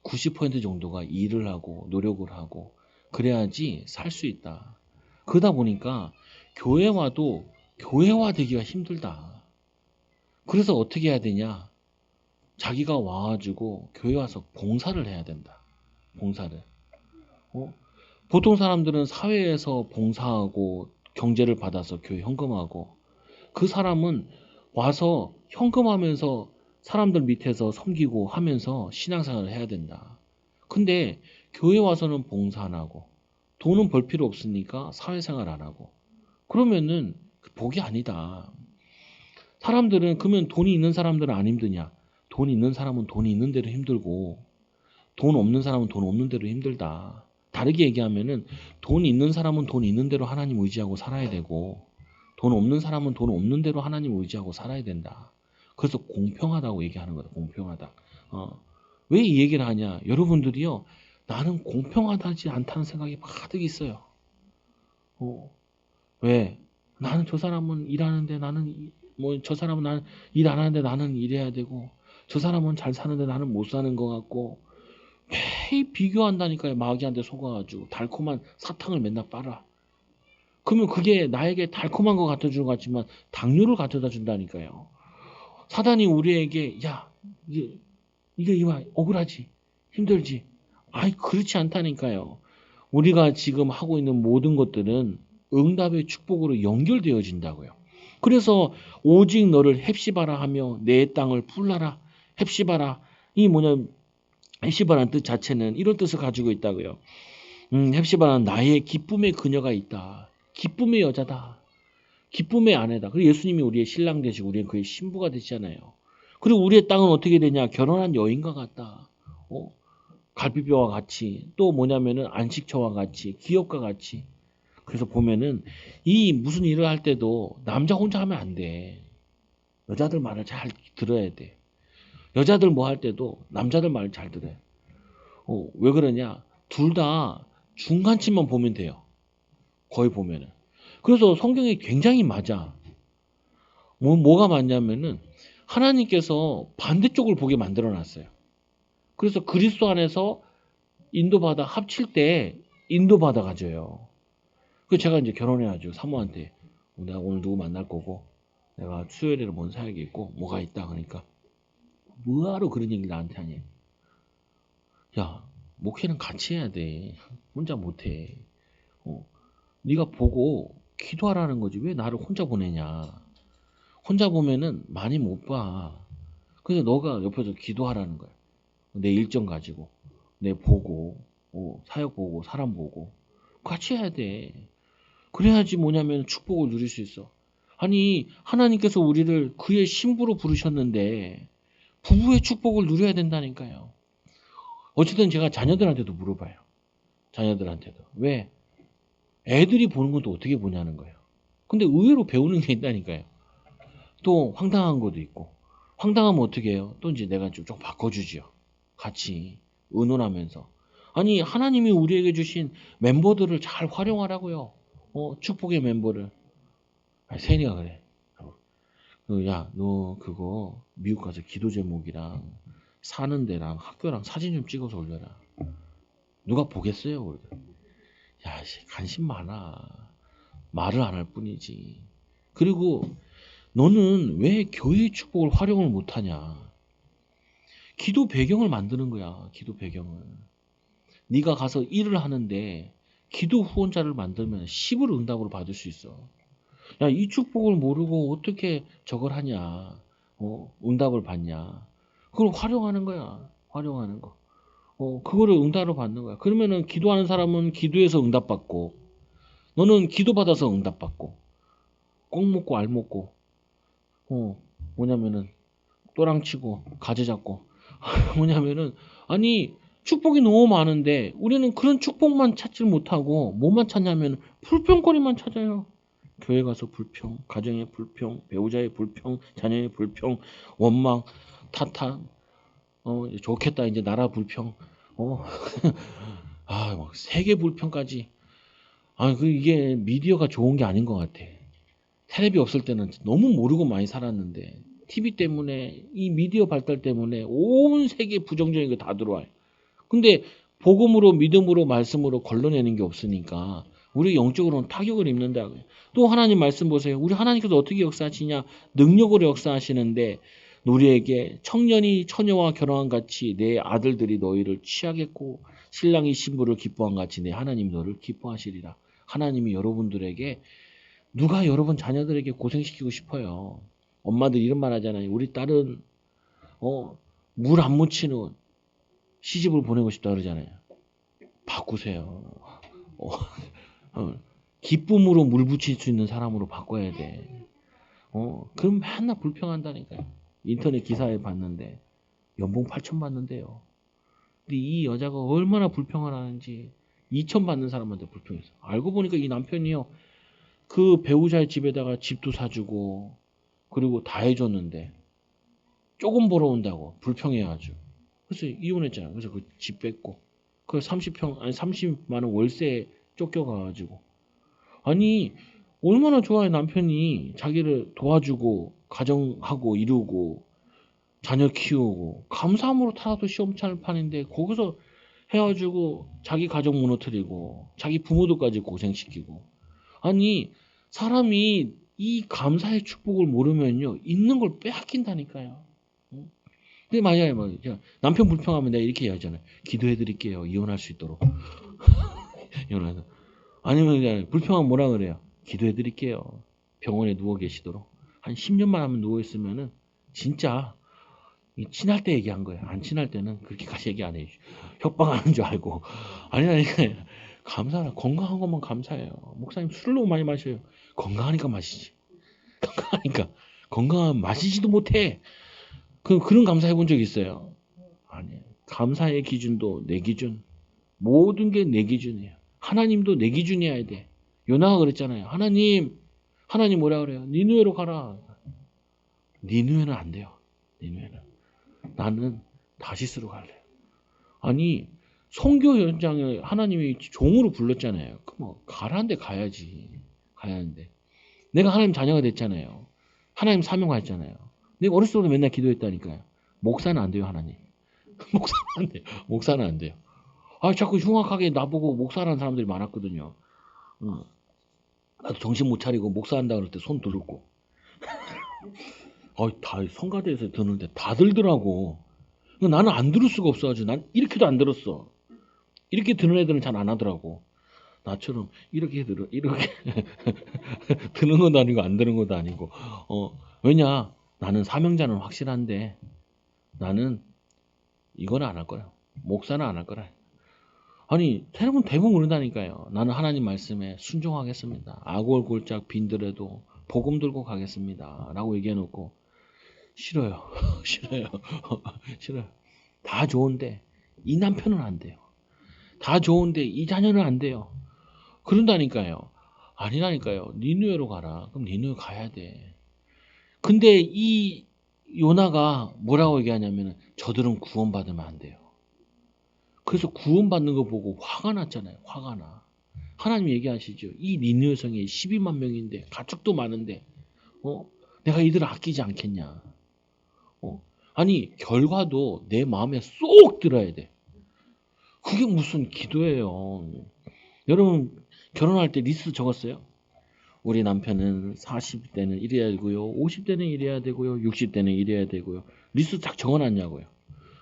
90% 정도가 일을 하고 노력을 하고 그래야지 살 수 있다. 그러다 보니까 교회 와도 교회화 되기가 힘들다. 그래서 어떻게 해야 되냐? 자기가 와가지고 교회 와서 봉사를 해야 된다. 봉사를. 어? 보통 사람들은 사회에서 봉사하고 경제를 받아서 교회 헌금하고 그 사람은 와서 현금하면서 사람들 밑에서 섬기고 하면서 신앙생활을 해야 된다. 근데 교회 와서는 봉사 안 하고 돈은 벌 필요 없으니까 사회생활 안 하고 그러면은 복이 아니다. 사람들은 그러면 돈이 있는 사람들은 안 힘드냐? 돈 있는 사람은 돈이 있는 대로 힘들고 돈 없는 사람은 돈 없는 대로 힘들다. 다르게 얘기하면은 돈 있는 사람은 돈 있는 대로 하나님 의지하고 살아야 되고 돈 없는 사람은 돈 없는 대로 하나님 의지하고 살아야 된다. 그래서 공평하다고 얘기하는 거다. 공평하다. 왜 이 얘기를 하냐? 여러분들이요. 나는 공평하지 않다는 생각이 가득 있어요. 왜? 나는 저 사람은 일하는데 나는 뭐 저 사람은 나는 일 안 하는데 나는 일해야 되고 저 사람은 잘 사는데 나는 못 사는 것 같고 매일 비교한다니까요. 마귀한테 속아가지고 달콤한 사탕을 맨날 빨아. 그러면 그게 나에게 달콤한 거 갖다 주는 것 같지만 당뇨를 가져다 준다니까요. 사단이 우리에게 야 이게 억울하지 힘들지. 아이 그렇지 않다니까요. 우리가 지금 하고 있는 모든 것들은 응답의 축복으로 연결되어진다고요. 그래서 오직 너를 헵시바라 하며 내 땅을 풀라라. 헵시바라 이 뭐냐 헵시바라는 뜻 자체는 이런 뜻을 가지고 있다고요. 헵시바라는 나의 기쁨의 그녀가 있다. 기쁨의 여자다. 기쁨의 아내다. 그리고 예수님이 우리의 신랑 되시고 우리는 그의 신부가 되시잖아요. 그리고 우리의 땅은 어떻게 되냐? 결혼한 여인과 같다. 갈비뼈와 같이 또 뭐냐면은 안식처와 같이 기업과 같이. 그래서 보면은 이 무슨 일을 할 때도 남자 혼자 하면 안 돼. 여자들 말을 잘 들어야 돼. 여자들 뭐 할 때도 남자들 말을 잘 들어야 돼. 왜 그러냐? 둘 다 중간치만 보면 돼요. 거의 보면은. 그래서 성경이 굉장히 맞아. 뭐가 맞냐면은 하나님께서 반대쪽을 보게 만들어 놨어요. 그래서 그리스도 안에서 인도받아 합칠 때 인도받아 가져요. 그 제가 이제 결혼해가지고 사모한테 내가 오늘 누구 만날 거고 내가 수요일에는 뭔 사역이 있고 뭐가 있다 그러니까 뭐하러 그런 얘기를 나한테 하냐. 야 목회는 같이 해야 돼. 혼자 못해. 네가 보고 기도하라는 거지 왜 나를 혼자 보내냐. 혼자 보면은 많이 못 봐. 그래서 너가 옆에서 기도하라는 거야. 내 일정 가지고 내 보고 사역 보고 사람 보고 같이 해야 돼. 그래야지 뭐냐면 축복을 누릴 수 있어. 아니 하나님께서 우리를 그의 신부로 부르셨는데 부부의 축복을 누려야 된다니까요. 어쨌든 제가 자녀들한테도 물어봐요. 자녀들한테도. 왜? 애들이 보는 것도 어떻게 보냐는 거예요. 근데 의외로 배우는 게 있다니까요. 또 황당한 것도 있고. 황당하면 어떻게 해요? 또 이제 내가 좀 바꿔주지요. 같이 의논하면서. 아니 하나님이 우리에게 주신 멤버들을 잘 활용하라고요. 축복의 멤버를. 세인이가 그래. 야, 너 그거 미국 가서 기도 제목이랑 사는 데랑 학교랑 사진 좀 찍어서 올려라. 누가 보겠어요? 그러더라. 야, 관심 많아. 말을 안 할 뿐이지. 그리고 너는 왜 교회의 축복을 활용을 못하냐? 기도 배경을 만드는 거야. 기도 배경을. 네가 가서 일을 하는데 기도 후원자를 만들면 10을 응답으로 받을 수 있어. 야, 이 축복을 모르고 어떻게 저걸 하냐? 응답을 받냐? 그걸 활용하는 거야. 활용하는 거. 그거를 응답으로 받는 거야. 그러면은 기도하는 사람은 기도해서 응답받고, 너는 기도받아서 응답받고, 꼭 먹고 알 먹고, 뭐냐면은 또랑치고 가지 잡고, 뭐냐면은 아니 축복이 너무 많은데 우리는 그런 축복만 찾질 못하고 뭐만 찾냐면 불평거리만 찾아요. 교회 가서 불평, 가정의 불평, 배우자의 불평, 자녀의 불평, 원망, 탓한, 좋겠다 이제 나라 불평, 어, 막 세계 불평까지. 이게 미디어가 좋은 게 아닌 것 같아. 텔레비 없을 때는 너무 모르고 많이 살았는데 TV 때문에 이 미디어 발달 때문에 온 세계 부정적인 게 다 들어와요. 근데 복음으로 믿음으로 말씀으로 걸러내는 게 없으니까 우리 영적으로는 타격을 입는다. 또 하나님 말씀 보세요. 우리 하나님께서 어떻게 역사하시냐? 능력으로 역사하시는데 우리에게 청년이 처녀와 결혼한 같이 내 아들들이 너희를 취하겠고 신랑이 신부를 기뻐한 같이 내 하나님 너를 기뻐하시리라. 하나님이 여러분들에게 누가 여러분 자녀들에게 고생시키고 싶어요. 엄마들 이런 말 하잖아요. 우리 딸은 물 안 묻히는 시집을 보내고 싶다 그러잖아요. 바꾸세요. 어, 기쁨으로 물 붙일 수 있는 사람으로 바꿔야 돼. 그럼 맨날 불평한다니까요. 인터넷 기사에 봤는데 연봉 8천 받는데요. 근데 이 여자가 얼마나 불평을 하는지 2천 받는 사람한테 불평했어. 알고 보니까 이 남편이요. 그 배우자의 집에다가 집도 사주고 그리고 다 해줬는데 조금 벌어온다고 불평해가지고 그래서 이혼했잖아. 그래서 그 집 뺏고 그 30만 원 월세에 쫓겨가가지고 아니 얼마나 좋아해 남편이 자기를 도와주고 가정하고 이루고 자녀 키우고 감사함으로 타도 시험찰판인데 거기서 헤어지고 자기 가정 무너뜨리고 자기 부모들까지 고생시키고 아니 사람이 이 감사의 축복을 모르면요 있는 걸 빼앗긴다니까요. 응? 근데 만약에 남편 불평하면 내가 이렇게 얘기하잖아요. 기도해드릴게요 이혼할 수 있도록. 이혼하다. 아니면 그냥 불평하면 뭐라 그래요? 기도해드릴게요 병원에 누워 계시도록. 한 10년만 하면 누워 있으면은 진짜 친할 때 얘기한 거예요. 안 친할 때는 그렇게까지 얘기 안 해요. 협박하는 줄 알고. 아니라니까 감사하라. 건강한 것만 감사해요. 목사님 술을 너무 많이 마셔요. 건강하니까 마시지. 건강하니까. 건강하면 마시지도 못해. 그런 감사해 본 적 있어요? 아니에요. 감사의 기준도 내 기준. 모든 게 내 기준이에요. 하나님도 내 기준이어야 돼. 요나가 그랬잖아요. 하나님 뭐라 그래요? 니누에로 가라. 니누에는 안 돼요. 니누에는. 나는 다시스로 갈래요. 아니 선교 현장에 하나님이 종으로 불렀잖아요. 그뭐 가라는데 가야지. 가야 하는데 내가 하나님 자녀가 됐잖아요. 하나님 사명하였잖아요. 내가 어렸을 때부터 맨날 기도했다니까요. 목사는 안 돼요 하나님. 목사는 안 돼요. 목사는 안 돼요. 자꾸 흉악하게 나보고 목사라는 사람들이 많았거든요. 나도 정신 못 차리고 목사한다 그럴 때 손 들었고 다 성가대에서 드는데 다 들더라고. 나는 안 들을 수가 없어가지고 난 이렇게도 안 들었어. 이렇게 드는 애들은 잘 안 하더라고. 나처럼 이렇게 드는 것도 아니고 안 드는 것도 아니고. 왜냐 나는 사명자는 확실한데 나는 이건 안 할 거야. 목사는 안 할 거라. 아니 여러분 대부분 그런다니까요. 나는 하나님 말씀에 순종하겠습니다. 악골 골짝 빈들에도 복음 들고 가겠습니다. 라고 얘기해놓고 싫어요. 싫어요. 싫어요. 다 좋은데 이 남편은 안 돼요. 다 좋은데 이 자녀는 안 돼요. 그런다니까요. 아니라니까요. 니누에로 가라. 그럼 니누에 가야 돼. 근데 이 요나가 뭐라고 얘기하냐면 저들은 구원받으면 안 돼요. 그래서 구원받는 거 보고 화가 났잖아요. 화가 나. 하나님 얘기하시죠. 이 니누에 성에 12만 명인데 가축도 많은데 내가 이들을 아끼지 않겠냐. 아니 결과도 내 마음에 쏙 들어야 돼. 그게 무슨 기도예요. 여러분 결혼할 때 리스트 적었어요? 우리 남편은 40대는 이래야 되고요. 50대는 이래야 되고요. 60대는 이래야 되고요. 리스트 딱 적어놨냐고요.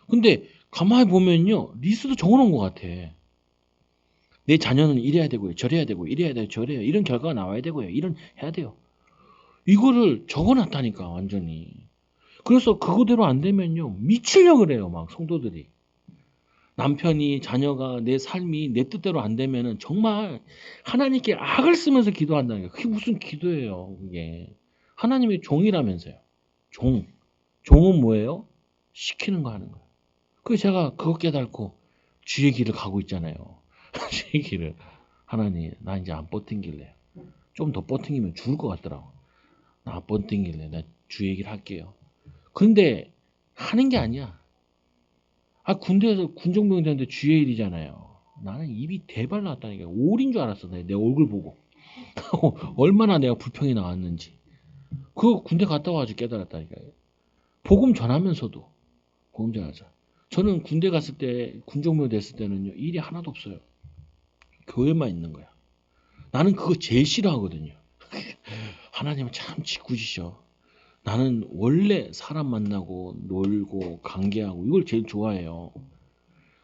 근데 가만히 보면요. 리스트도 적어놓은 것 같아. 내 자녀는 이래야 되고요. 저래야 되고 이래야 되고 저래야 이런 결과가 나와야 되고요. 이런 해야 돼요. 이거를 적어놨다니까 완전히. 그래서 그거대로 안 되면요. 미치려고 그래요. 막 성도들이. 남편이 자녀가 내 삶이 내 뜻대로 안 되면은 정말 하나님께 악을 쓰면서 기도한다는 게 그게 무슨 기도예요 그게. 하나님의 종이라면서요. 종은 뭐예요? 시키는 거 하는 거예요. 그래서 제가 그거 깨닫고 주의 길을 가고 있잖아요. 주의 길을. 하나님 나 이제 안 버팅길래요. 좀 더 뻗팅기면 죽을 것 같더라고. 나 뻗팅길래 나 주 얘기를 할게요. 근데 하는 게 아니야. 군대에서 군종병 되는데 주의 일이잖아요. 나는 입이 대발 나왔다니까. 올인 줄 알았어. 내 얼굴 보고. 얼마나 내가 불평이 나왔는지. 그 군대 갔다 와가지고 깨달았다니까요. 복음 전하면서도. 복음 전하자. 저는 군대 갔을 때, 군종병 됐을 때는요, 일이 하나도 없어요. 교회만 있는 거야. 나는 그거 제일 싫어하거든요. 하나님은 참 짓궂으셔. 나는 원래 사람 만나고 놀고 관계하고 이걸 제일 좋아해요.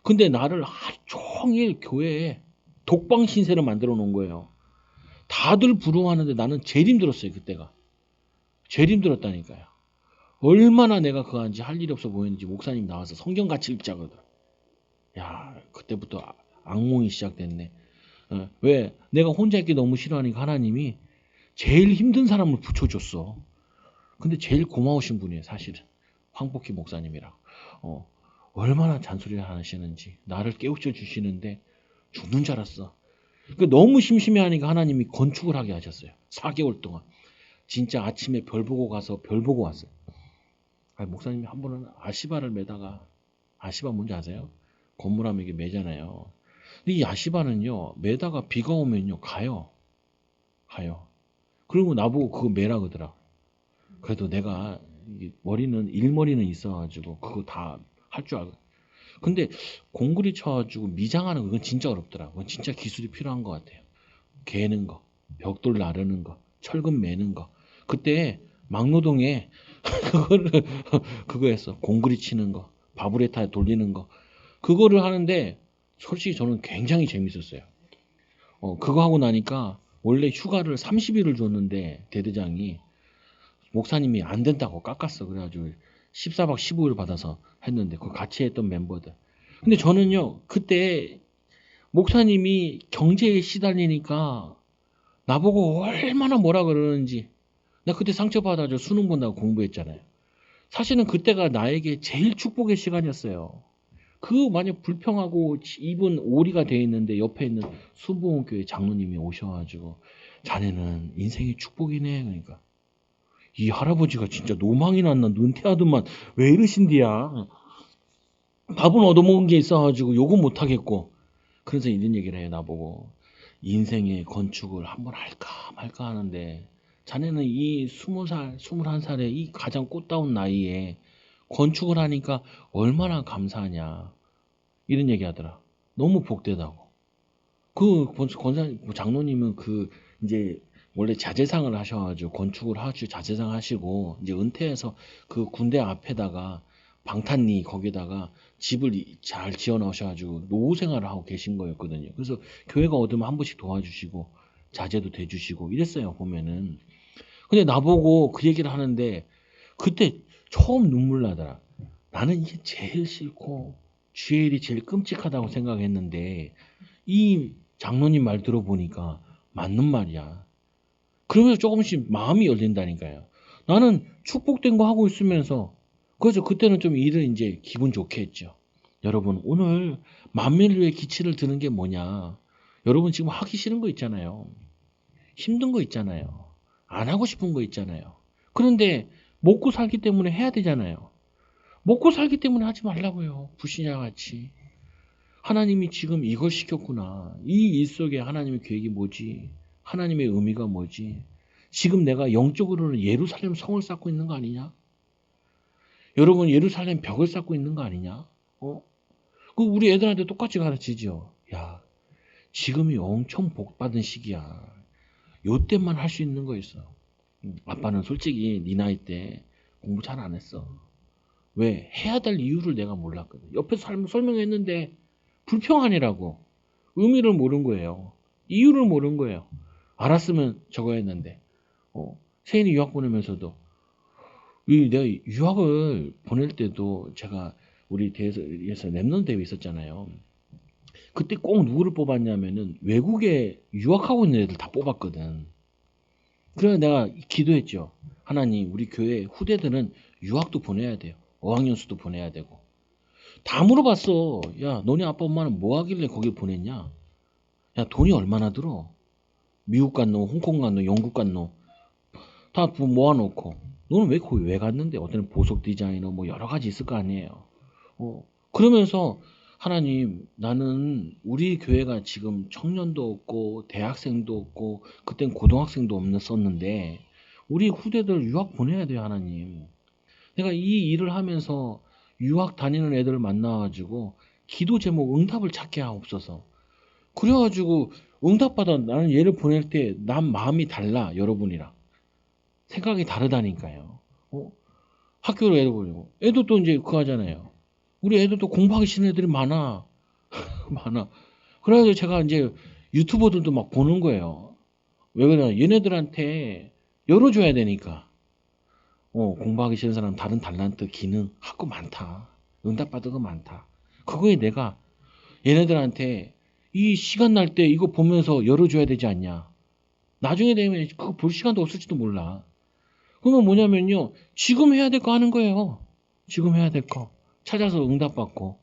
근데 나를 하루 종일 교회에 독방 신세를 만들어 놓은 거예요. 다들 부러워하는데 나는 제일 힘들었어요, 그때가. 제일 힘들었다니까요. 얼마나 내가 그거 한지 할 일이 없어 보였는지 목사님 나와서 성경 같이 읽자거든. 야, 그때부터 악몽이 시작됐네. 왜? 내가 혼자 있기 너무 싫어하니까 하나님이 제일 힘든 사람을 붙여줬어. 근데 제일 고마우신 분이에요, 사실은. 황복희 목사님이라고. 얼마나 잔소리를 하시는지 나를 깨우쳐 주시는데 죽는 줄 알았어. 너무 심심해하니까 하나님이 건축을 하게 하셨어요. 4개월 동안. 진짜 아침에 별 보고 가서 별 보고 왔어요. 목사님이 한 번은 아시바를 매다가, 아시바 뭔지 아세요? 건물하면 이게 매잖아요. 근데 이 아시바는요, 매다가 비가 오면요, 가요. 그리고 나보고 그거 매라 그러더라. 그래도 내가 일머리는 있어가지고 그거 다 할 줄 알고. 근데 공구리 쳐가지고 미장하는 거, 그건 진짜 어렵더라. 그건 진짜 기술이 필요한 것 같아요. 개는 거, 벽돌 나르는 거, 철근 매는 거. 그때 막노동에 그거를 그거 했어. 공구리 치는 거, 바브레타 돌리는 거. 그거를 하는데 솔직히 저는 굉장히 재밌었어요. 그거 하고 나니까 원래 휴가를 30일을 줬는데 대대장이 목사님이 안 된다고 깎았어. 그래가지고 14박 15일 받아서 했는데 그 같이 했던 멤버들. 근데 저는요 그때 목사님이 경제에 시달리니까 나보고 얼마나 뭐라 그러는지 나 그때 상처받아서 수능 본다고 공부했잖아요. 사실은 그때가 나에게 제일 축복의 시간이었어요. 그 만약 불평하고 입은 오리가 돼 있는데 옆에 있는 순복음교회 장로님이 오셔가지고 자네는 인생의 축복이네. 그러니까 이 할아버지가 진짜 노망이 났나 눈태하더만 왜 이러신디야. 밥은 얻어먹은 게 있어가지고 욕은 못하겠고. 그래서 이런 얘기를 해요 나보고. 인생의 건축을 한번 할까 말까 하는데 자네는 이 20살, 21살의 이 가장 꽃다운 나이에 건축을 하니까 얼마나 감사하냐. 이런 얘기 하더라. 너무 복되다고. 그 장로님은 이제 원래 자재상을 하셔가지고 건축을 하시고 자재상 하시고 이제 은퇴해서 그 군대 앞에다가 방탄리 거기다가 집을 잘 지어 놓으셔가지고 노후 생활을 하고 계신 거였거든요. 그래서 교회가 얻으면 한 번씩 도와주시고 자재도 대주시고 이랬어요 보면은. 근데 나보고 그 얘기를 하는데 그때 처음 눈물 나더라. 나는 이게 제일 싫고 주의 일이 제일 끔찍하다고 생각했는데 이 장로님 말 들어보니까 맞는 말이야. 그러면서 조금씩 마음이 열린다니까요. 나는 축복된 거 하고 있으면서 그래서 그때는 좀 일을 이제 기분 좋게 했죠. 여러분 오늘 만민을 위해 기치를 드는 게 뭐냐. 여러분 지금 하기 싫은 거 있잖아요. 힘든 거 있잖아요. 안 하고 싶은 거 있잖아요. 그런데 먹고 살기 때문에 해야 되잖아요. 먹고 살기 때문에 하지 말라고요. 불신자같이. 하나님이 지금 이걸 시켰구나. 이 일 속에 하나님의 계획이 뭐지? 하나님의 의미가 뭐지? 지금 내가 영적으로는 예루살렘 성을 쌓고 있는 거 아니냐? 여러분 예루살렘 벽을 쌓고 있는 거 아니냐? 그 우리 애들한테 똑같이 가르치죠. 야, 지금이 엄청 복받은 시기야. 요때만 할 수 있는 거 있어. 아빠는 솔직히 네 나이 때 공부 잘 안 했어. 왜? 해야 될 이유를 내가 몰랐거든. 옆에서 설명했는데 불평하니라고. 의미를 모른 거예요. 이유를 모른 거예요. 알았으면 저거 했는데. 세인이 유학 보내면서도 내가 유학을 보낼 때도 제가 우리 대회에서 랩넌 대회 있었잖아요. 그때 꼭 누구를 뽑았냐면은 외국에 유학하고 있는 애들 다 뽑았거든. 그래서 내가 기도했죠. 하나님, 우리 교회 후대들은 유학도 보내야 돼요. 어학연수도 보내야 되고. 다 물어봤어. 야, 너네 아빠 엄마는 뭐 하길래 거길 보냈냐? 야, 돈이 얼마나 들어? 미국 간 놈, 홍콩 간 놈, 영국 간 놈, 다 모아놓고, 너는 왜 거기 왜 갔는데? 어떤 보석 디자이너 뭐 여러 가지 있을 거 아니에요. 그러면서 하나님, 나는 우리 교회가 지금 청년도 없고 대학생도 없고 그땐 고등학생도 없었는데 우리 후대들 유학 보내야 돼요, 하나님. 내가 이 일을 하면서 유학 다니는 애들을 만나가지고 기도 제목 응답을 찾게 하옵소서. 그래가지고 응답받아 나는 얘를 보낼 때 난 마음이 달라, 여러분이랑. 생각이 다르다니까요. 학교로 애들 보내고. 애도 또 이제 그거 하잖아요. 우리 애들도 공부하기 싫은 애들이 많아. 많아. 그래가지고 제가 이제 유튜버들도 막 보는 거예요. 왜 그러냐. 얘네들한테 열어줘야 되니까. 공부하기 싫은 사람 다른 달란트, 기능, 학교 많다. 응답받은 거 많다. 그거에 내가 얘네들한테 이 시간 날 때 이거 보면서 열어줘야 되지 않냐. 나중에 되면 그거 볼 시간도 없을지도 몰라. 그러면 뭐냐면요. 지금 해야 될 거 하는 거예요. 지금 해야 될 거. 찾아서 응답받고.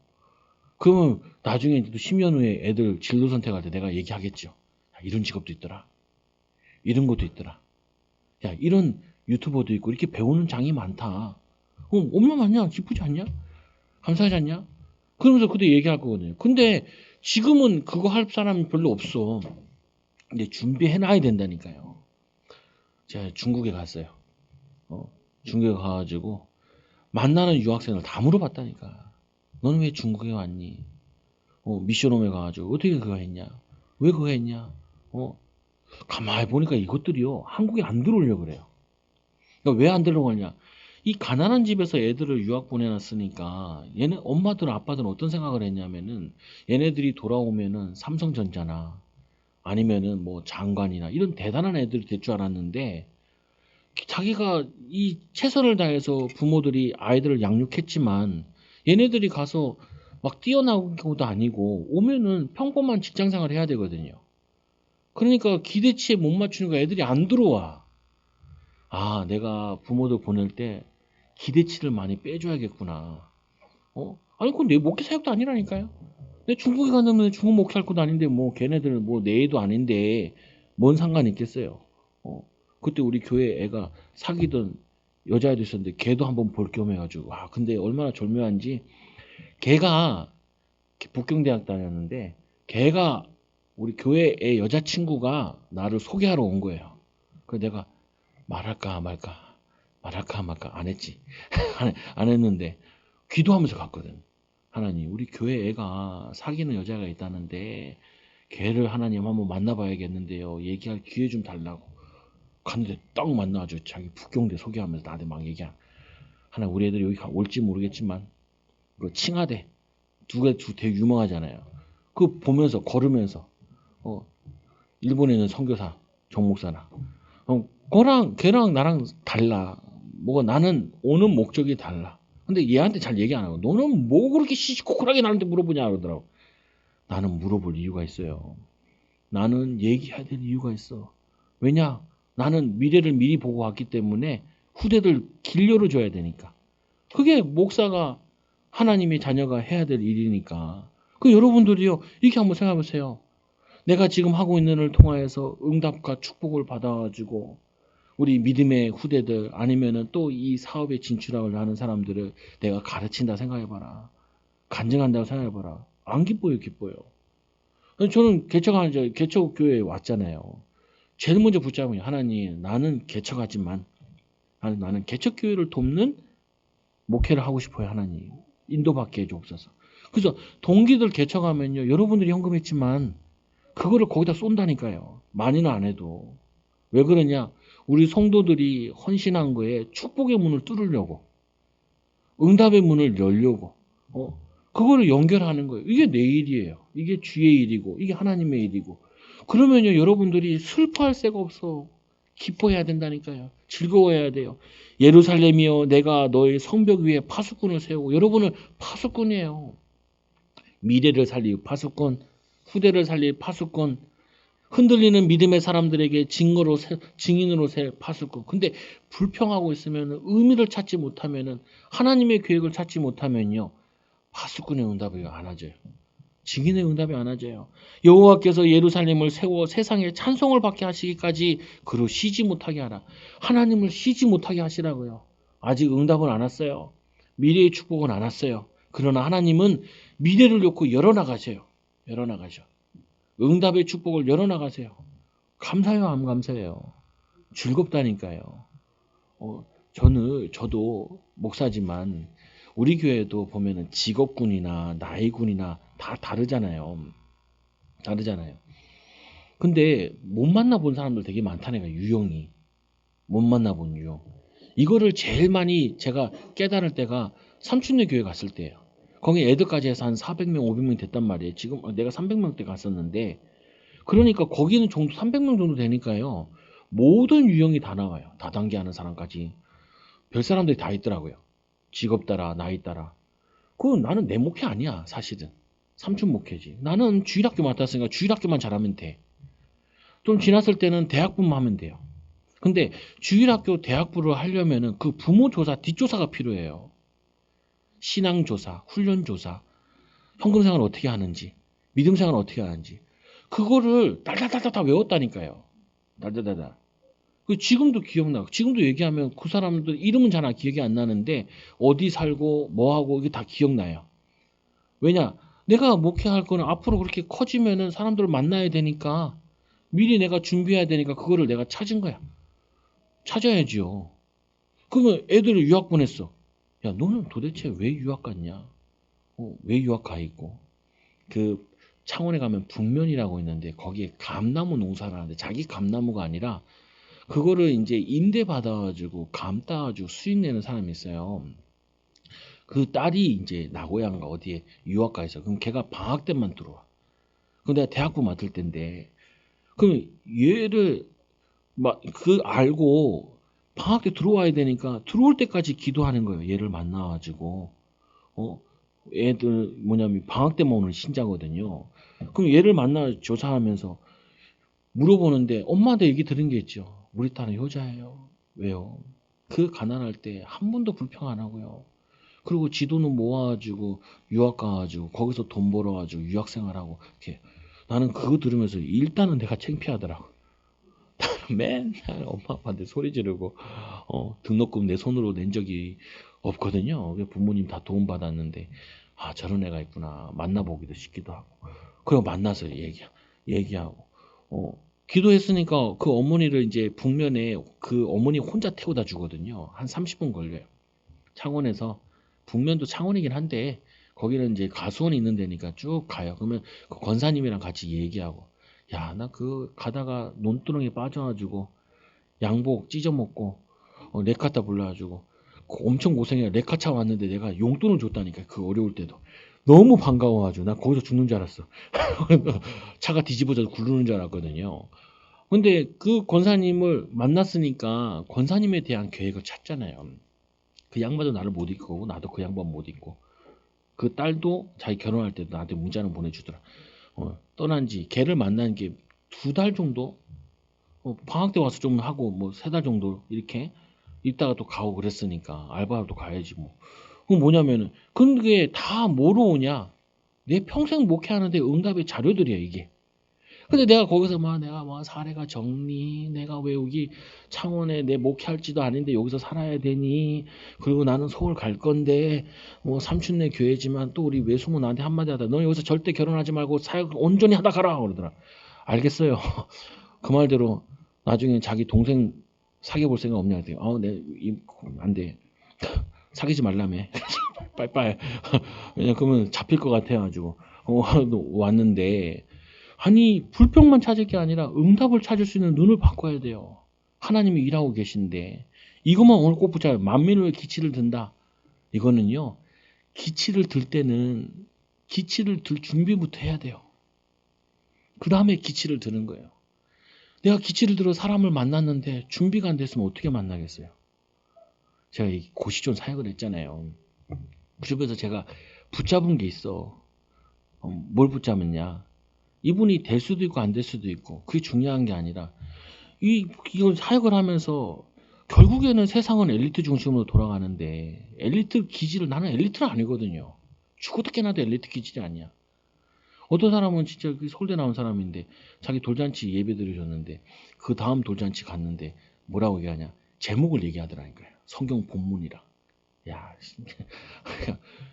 그러면 나중에 또 10년 후에 애들 진로 선택할 때 내가 얘기하겠죠. 야, 이런 직업도 있더라. 이런 것도 있더라. 야, 이런 유튜버도 있고 이렇게 배우는 장이 많다. 엄마 맞냐? 기쁘지 않냐? 감사하지 않냐? 그러면서 그때 얘기할 거거든요. 근데 지금은 그거 할 사람이 별로 없어. 근데 준비해놔야 된다니까요. 제가 중국에 갔어요. 중국에 가가지고 만나는 유학생을 다 물어봤다니까. 너는 왜 중국에 왔니? 미션홈에 가가지고 어떻게 그거 했냐? 왜 그거 했냐? 가만히 보니까 이것들이요. 한국에 안 들어오려고 그래요. 그러니까 왜 안 들어오냐? 이 가난한 집에서 애들을 유학 보내놨으니까 얘네 엄마들 아빠들은 어떤 생각을 했냐면은 얘네들이 돌아오면은 삼성전자나 아니면은 뭐 장관이나 이런 대단한 애들이 될 줄 알았는데 자기가 이 최선을 다해서 부모들이 아이들을 양육했지만 얘네들이 가서 막 뛰어나온 것도 아니고 오면은 평범한 직장 생활을 해야 되거든요. 그러니까 기대치에 못 맞추니까 애들이 안 들어와. 아, 내가 부모들 보낼 때 기대치를 많이 빼줘야겠구나. 아니, 그건 내 목회 사역도 아니라니까요. 내 중국에 가면 중국 목회할 것도 아닌데, 뭐, 걔네들 뭐, 내 애도 아닌데, 뭔 상관이 있겠어요. 그때 우리 교회 애가 사귀던 여자애도 있었는데, 걔도 한번 볼 겸 해가지고, 근데 얼마나 절묘한지, 걔가 북경대학 다녔는데, 걔가 우리 교회 애 여자친구가 나를 소개하러 온 거예요. 그래서 내가 말할까 말까, 말할까 말까 안 했지. 안 했는데, 기도하면서 갔거든. 하나님, 우리 교회 애가 사귀는 여자가 있다는데 걔를 하나님 한번 만나봐야겠는데요. 얘기할 기회 좀 달라고. 갔는데 딱 만나가지고 자기 북경대 소개하면서 나한테 막 얘기한. 하나 우리 애들이 여기 올지 모르겠지만 그 칭하대 두 되게 유명하잖아요. 그 보면서 걸으면서 일본에 있는 선교사 정목사나 그랑 걔랑 나랑 달라. 뭐가 나는 오는 목적이 달라. 근데 얘한테 잘 얘기 안 하고 너는 뭐 그렇게 시시콜콜하게 나한테 물어보냐 그러더라고. 나는 물어볼 이유가 있어요. 나는 얘기해야 될 이유가 있어. 왜냐? 나는 미래를 미리 보고 왔기 때문에 후대들 길 열어줘야 되니까. 그게 목사가 하나님의 자녀가 해야 될 일이니까. 그 여러분들이요. 이렇게 한번 생각해 보세요. 내가 지금 하고 있는 일을 통하여서 응답과 축복을 받아가지고 우리 믿음의 후대들 아니면은 또 이 사업에 진출하려 하는 사람들을 내가 가르친다 생각해봐라. 간증한다고 생각해봐라. 안 기뻐요, 기뻐요. 저는 개척교회에 왔잖아요. 제일 먼저 붙잡은 게 하나님, 나는 개척하지만 나는 개척교회를 돕는 목회를 하고 싶어요, 하나님. 인도받게 해주옵소서. 그래서 동기들 개척하면요, 여러분들이 헌금했지만 그거를 거기다 쏜다니까요. 많이는 안 해도. 왜 그러냐? 우리 성도들이 헌신한 거에 축복의 문을 뚫으려고, 응답의 문을 열려고, 그거를 연결하는 거예요. 이게 내 일이에요. 이게 주의 일이고, 이게 하나님의 일이고. 그러면요, 여러분들이 슬퍼할 새가 없어. 기뻐해야 된다니까요. 즐거워해야 돼요. 예루살렘이여, 내가 너의 성벽 위에 파수꾼을 세우고, 여러분은 파수꾼이에요. 미래를 살릴 파수꾼, 후대를 살릴 파수꾼, 흔들리는 믿음의 사람들에게 증인으로 셀 파수꾼. 근데 불평하고 있으면 의미를 찾지 못하면은 하나님의 계획을 찾지 못하면요. 파수꾼의 응답을 안 하죠. 증인의 응답이 안 하져요. 여호와께서 예루살렘을 세워 세상에 찬송을 받게 하시기까지 그로 쉬지 못하게 하라. 하나님을 쉬지 못하게 하시라고요. 아직 응답은 안 왔어요. 미래의 축복은 안 왔어요. 그러나 하나님은 미래를 놓고 열어나가세요. 열어나가셔. 응답의 축복을 열어나가세요. 감사해요, 안 감사해요? 즐겁다니까요. 저도 목사지만 우리 교회도 보면은 직업군이나 나이군이나 다 다르잖아요. 다르잖아요. 근데 못 만나본 사람들 되게 많다니까, 유형이. 못 만나본 유형. 이거를 제일 많이 제가 깨달을 때가 삼춘네 교회 갔을 때예요. 거기 애들까지 해서 한 400명, 500명 됐단 말이에요. 지금 내가 300명 때 갔었는데, 그러니까 거기는 정도 300명 정도 되니까요. 모든 유형이 다 나와요. 다단계 하는 사람까지. 별 사람들이 다 있더라고요. 직업 따라, 나이 따라. 그건 나는 내 목회 아니야, 사실은. 삼촌 목회지. 나는 주일학교 맡았으니까 주일학교만 잘하면 돼. 좀 지났을 때는 대학부만 하면 돼요. 근데 주일학교 대학부를 하려면은 그 부모 조사, 뒷조사가 필요해요. 신앙 조사, 훈련 조사, 현금 생활을 어떻게 하는지, 믿음 생활을 어떻게 하는지. 그거를 달달달달 다 외웠다니까요. 달달달달. 지금도 기억나. 지금도 얘기하면 그 사람들 이름은 잘 기억이 안 나는데 어디 살고 뭐 하고 이게 다 기억나요. 왜냐? 내가 목회할 거는 앞으로 그렇게 커지면은 사람들을 만나야 되니까 미리 내가 준비해야 되니까 그거를 내가 찾은 거야. 찾아야지요. 그러면 애들을 유학 보냈어. 야, 너는 도대체 왜 유학 갔냐? 왜 유학 가 있고? 그 창원에 가면 북면이라고 있는데 거기에 감나무 농사를 하는데 자기 감나무가 아니라 그거를 이제 임대 받아가지고 감 따가지고 수익 내는 사람이 있어요. 그 딸이 이제 나고야인가 어디에 유학 가 있어. 그럼 걔가 방학 때만 들어와. 그럼 내가 대학부 맡을 텐데, 그럼 얘를 막 그 알고 방학 때 들어와야 되니까 들어올 때까지 기도하는 거예요. 얘를 만나가지고 어 애들 뭐냐면 방학 때만 오는 신자거든요. 그럼 얘를 만나 조사하면서 물어보는데 엄마한테 얘기 들은 게 있죠. 우리 딸은 효자예요. 왜요? 그 가난할 때 한 번도 불평 안 하고요. 그리고 지도는 모아가지고 유학 가가지고 거기서 돈 벌어가지고 유학 생활하고 이렇게. 나는 그거 들으면서 일단은 내가 창피하더라고. 맨날 엄마 아빠한테 소리 지르고 등록금 내 손으로 낸 적이 없거든요. 부모님 다 도움 받았는데 아 저런 애가 있구나 만나보기도 싶기도 하고. 그리고 만나서 얘기하고 기도했으니까 그 어머니를 이제 북면에 그 어머니 혼자 태워다 주거든요. 한 30분 걸려요. 창원에서 북면도 창원이긴 한데 거기는 이제 가수원이 있는 데니까 쭉 가요. 그러면 그 권사님이랑 같이 얘기하고 야, 나 그 가다가 논두렁에 빠져가지고 양복 찢어먹고 레카타 불러가지고 엄청 고생해. 레카차 왔는데 내가 용돈을 줬다니까. 그 어려울 때도 너무 반가워가지고 나 거기서 죽는 줄 알았어. 차가 뒤집어져서 굴르는 줄 알았거든요. 근데 그 권사님을 만났으니까 권사님에 대한 계획을 찾잖아요. 그 양반도 나를 못 잊고 나도 그 양반 못 잊고 그 딸도 자기 결혼할 때도 나한테 문자는 보내주더라. 떠난 지 걔를 만난 게 2달 정도 방학 때 와서 좀 하고 뭐 3달 정도 이렇게 있다가 또 가고 그랬으니까 알바도 가야지 뭐. 그건 뭐냐면은 그게 다 뭐로 오냐? 내 평생 목회하는데 응답의 자료들이야 이게. 근데 내가 거기서 막 내가 막 사례가 정리, 내가 왜 여기 창원에 내 목회할지도 아닌데 여기서 살아야 되니? 그리고 나는 서울 갈 건데 뭐 삼촌네 교회지만 또 우리 외숙모 나한테 한마디 하다. 너 여기서 절대 결혼하지 말고 사역 온전히 하다 가라 그러더라. 알겠어요. 그 말대로 나중에 자기 동생 사귀어 볼 생각 없냐 그랬더니 안 돼. 사귀지 말라며. 빠이빠이. 왜냐 그러면 잡힐 것 같아 가지고 왔는데 아니 불평만 찾을 게 아니라 응답을 찾을 수 있는 눈을 바꿔야 돼요. 하나님이 일하고 계신데 이것만 오늘 꼭 붙잡아요. 만민을 기치를 든다. 이거는요. 기치를 들 때는 기치를 들 준비부터 해야 돼요. 그 다음에 기치를 드는 거예요. 내가 기치를 들어 사람을 만났는데 준비가 안 됐으면 어떻게 만나겠어요? 제가 이 고시촌 사역을 했잖아요. 그래서 제가 붙잡은 게 있어. 뭘 붙잡았냐? 이분이 될 수도 있고 안 될 수도 있고 그게 중요한 게 아니라 이걸 사역을 하면서 결국에는 세상은 엘리트 중심으로 돌아가는데 엘리트 기질을 나는 엘리트는 아니거든요. 죽어도 깨나도 엘리트 기질이 아니야. 어떤 사람은 진짜 그 서울대 나온 사람인데 자기 돌잔치 예배 드려줬는데 그 다음 돌잔치 갔는데 뭐라고 얘기하냐? 제목을 얘기하더라니까요. 성경 본문이라. 야,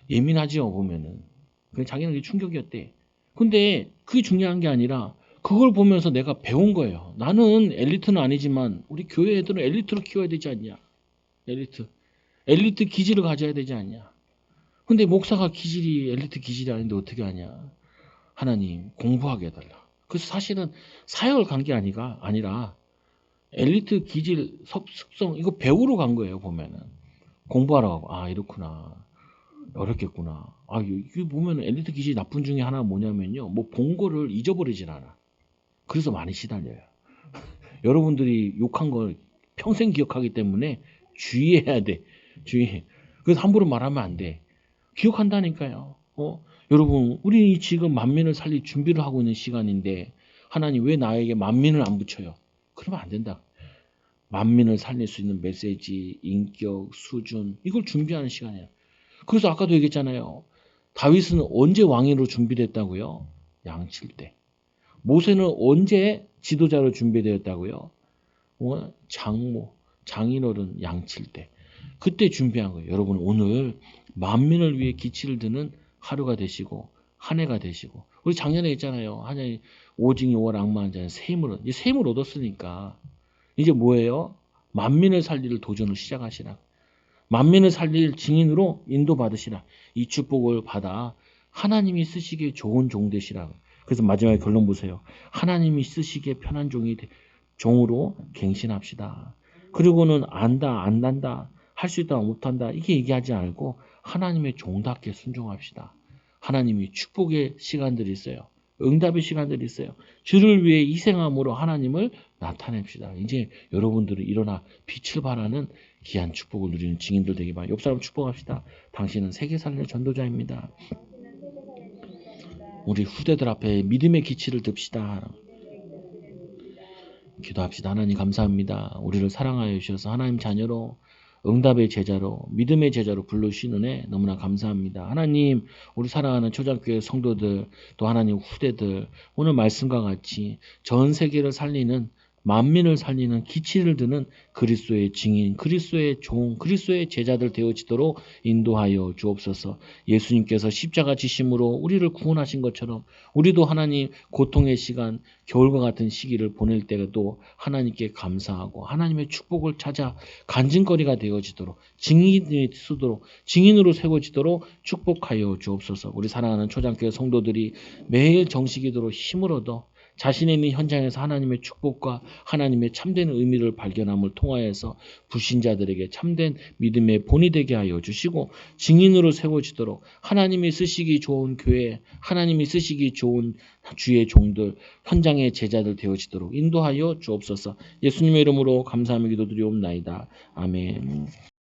예민하지요 보면은. 그 자기는 그게 충격이었대. 근데 그게 중요한 게 아니라 그걸 보면서 내가 배운 거예요. 나는 엘리트는 아니지만 우리 교회 애들은 엘리트로 키워야 되지 않냐? 엘리트. 엘리트 기질을 가져야 되지 않냐? 근데 목사가 기질이 엘리트 기질이 아닌데 어떻게 하냐? 하나님 공부하게 해달라. 그래서 사실은 사역을 간 게 아니라 엘리트 기질 습성 이거 배우러 간 거예요 보면은. 공부하러 가고 아 이렇구나. 어렵겠구나. 아 이거 보면 엘리트 기질 나쁜 중에 하나가 뭐냐면요. 뭐 본 거를 잊어버리질 않아. 그래서 많이 시달려요. 여러분들이 욕한 걸 평생 기억하기 때문에 주의해야 돼. 주의. 그래서 함부로 말하면 안 돼. 기억한다니까요. 여러분, 우리 지금 만민을 살릴 준비를 하고 있는 시간인데 하나님 왜 나에게 만민을 안 붙여요? 그러면 안 된다. 만민을 살릴 수 있는 메시지, 인격, 수준 이걸 준비하는 시간이에요. 그래서 아까도 얘기했잖아요. 다윗은 언제 왕위로 준비됐다고요? 양칠 때. 모세는 언제 지도자로 준비되었다고요? 장모, 장인어른 양칠 때. 그때 준비한 거예요. 여러분 오늘 만민을 위해 기치를 드는 하루가 되시고 한 해가 되시고 우리 작년에 했잖아요. 하나님 오직 여호와를 앙망하는 자는 이제 셈을 얻었으니까 이제 뭐예요? 만민을 살릴 도전을 시작하시라. 만민을 살릴 증인으로 인도받으시라. 이 축복을 받아 하나님이 쓰시기에 좋은 종 되시라. 그래서 마지막에 결론 보세요. 하나님이 쓰시기에 편한 종으로 갱신합시다. 그리고는 안다, 안 난다, 할 수 있다, 못한다 이게 얘기하지 않고 하나님의 종답게 순종합시다. 하나님이 축복의 시간들이 있어요. 응답의 시간들이 있어요. 주를 위해 희생함으로 하나님을 나타냅시다. 이제 여러분들은 일어나 빛을 발하는 귀한 축복을 누리는 증인들 되기 바랍니다. 옆 사람 축복합시다. 당신은 세계 살릴 전도자입니다. 우리 후대들 앞에 믿음의 기치를 듭시다. 기도합시다. 하나님 감사합니다. 우리를 사랑하여 주셔서 하나님 자녀로 응답의 제자로 믿음의 제자로 불러주신 은혜 너무나 감사합니다. 하나님 우리 사랑하는 초장교회 성도들 또 하나님 후대들 오늘 말씀과 같이 전 세계를 살리는 만민을 살리는 기치를 드는 그리스도의 증인, 그리스도의 종, 그리스도의 제자들 되어지도록 인도하여 주옵소서. 예수님께서 십자가 지심으로 우리를 구원하신 것처럼 우리도 하나님 고통의 시간, 겨울과 같은 시기를 보낼 때에도 하나님께 감사하고 하나님의 축복을 찾아 간증거리가 되어지도록 증인이 쓰도록 증인으로 세워지도록 축복하여 주옵소서. 우리 사랑하는 초장교회 성도들이 매일 정식기도로 힘을 얻어 자신의 있는 현장에서 하나님의 축복과 하나님의 참된 의미를 발견함을 통하여서 불신자들에게 참된 믿음의 본이 되게 하여 주시고 증인으로 세워지도록 하나님이 쓰시기 좋은 교회, 하나님이 쓰시기 좋은 주의 종들, 현장의 제자들 되어지도록 인도하여 주옵소서. 예수님의 이름으로 감사하며 기도드리옵나이다. 아멘.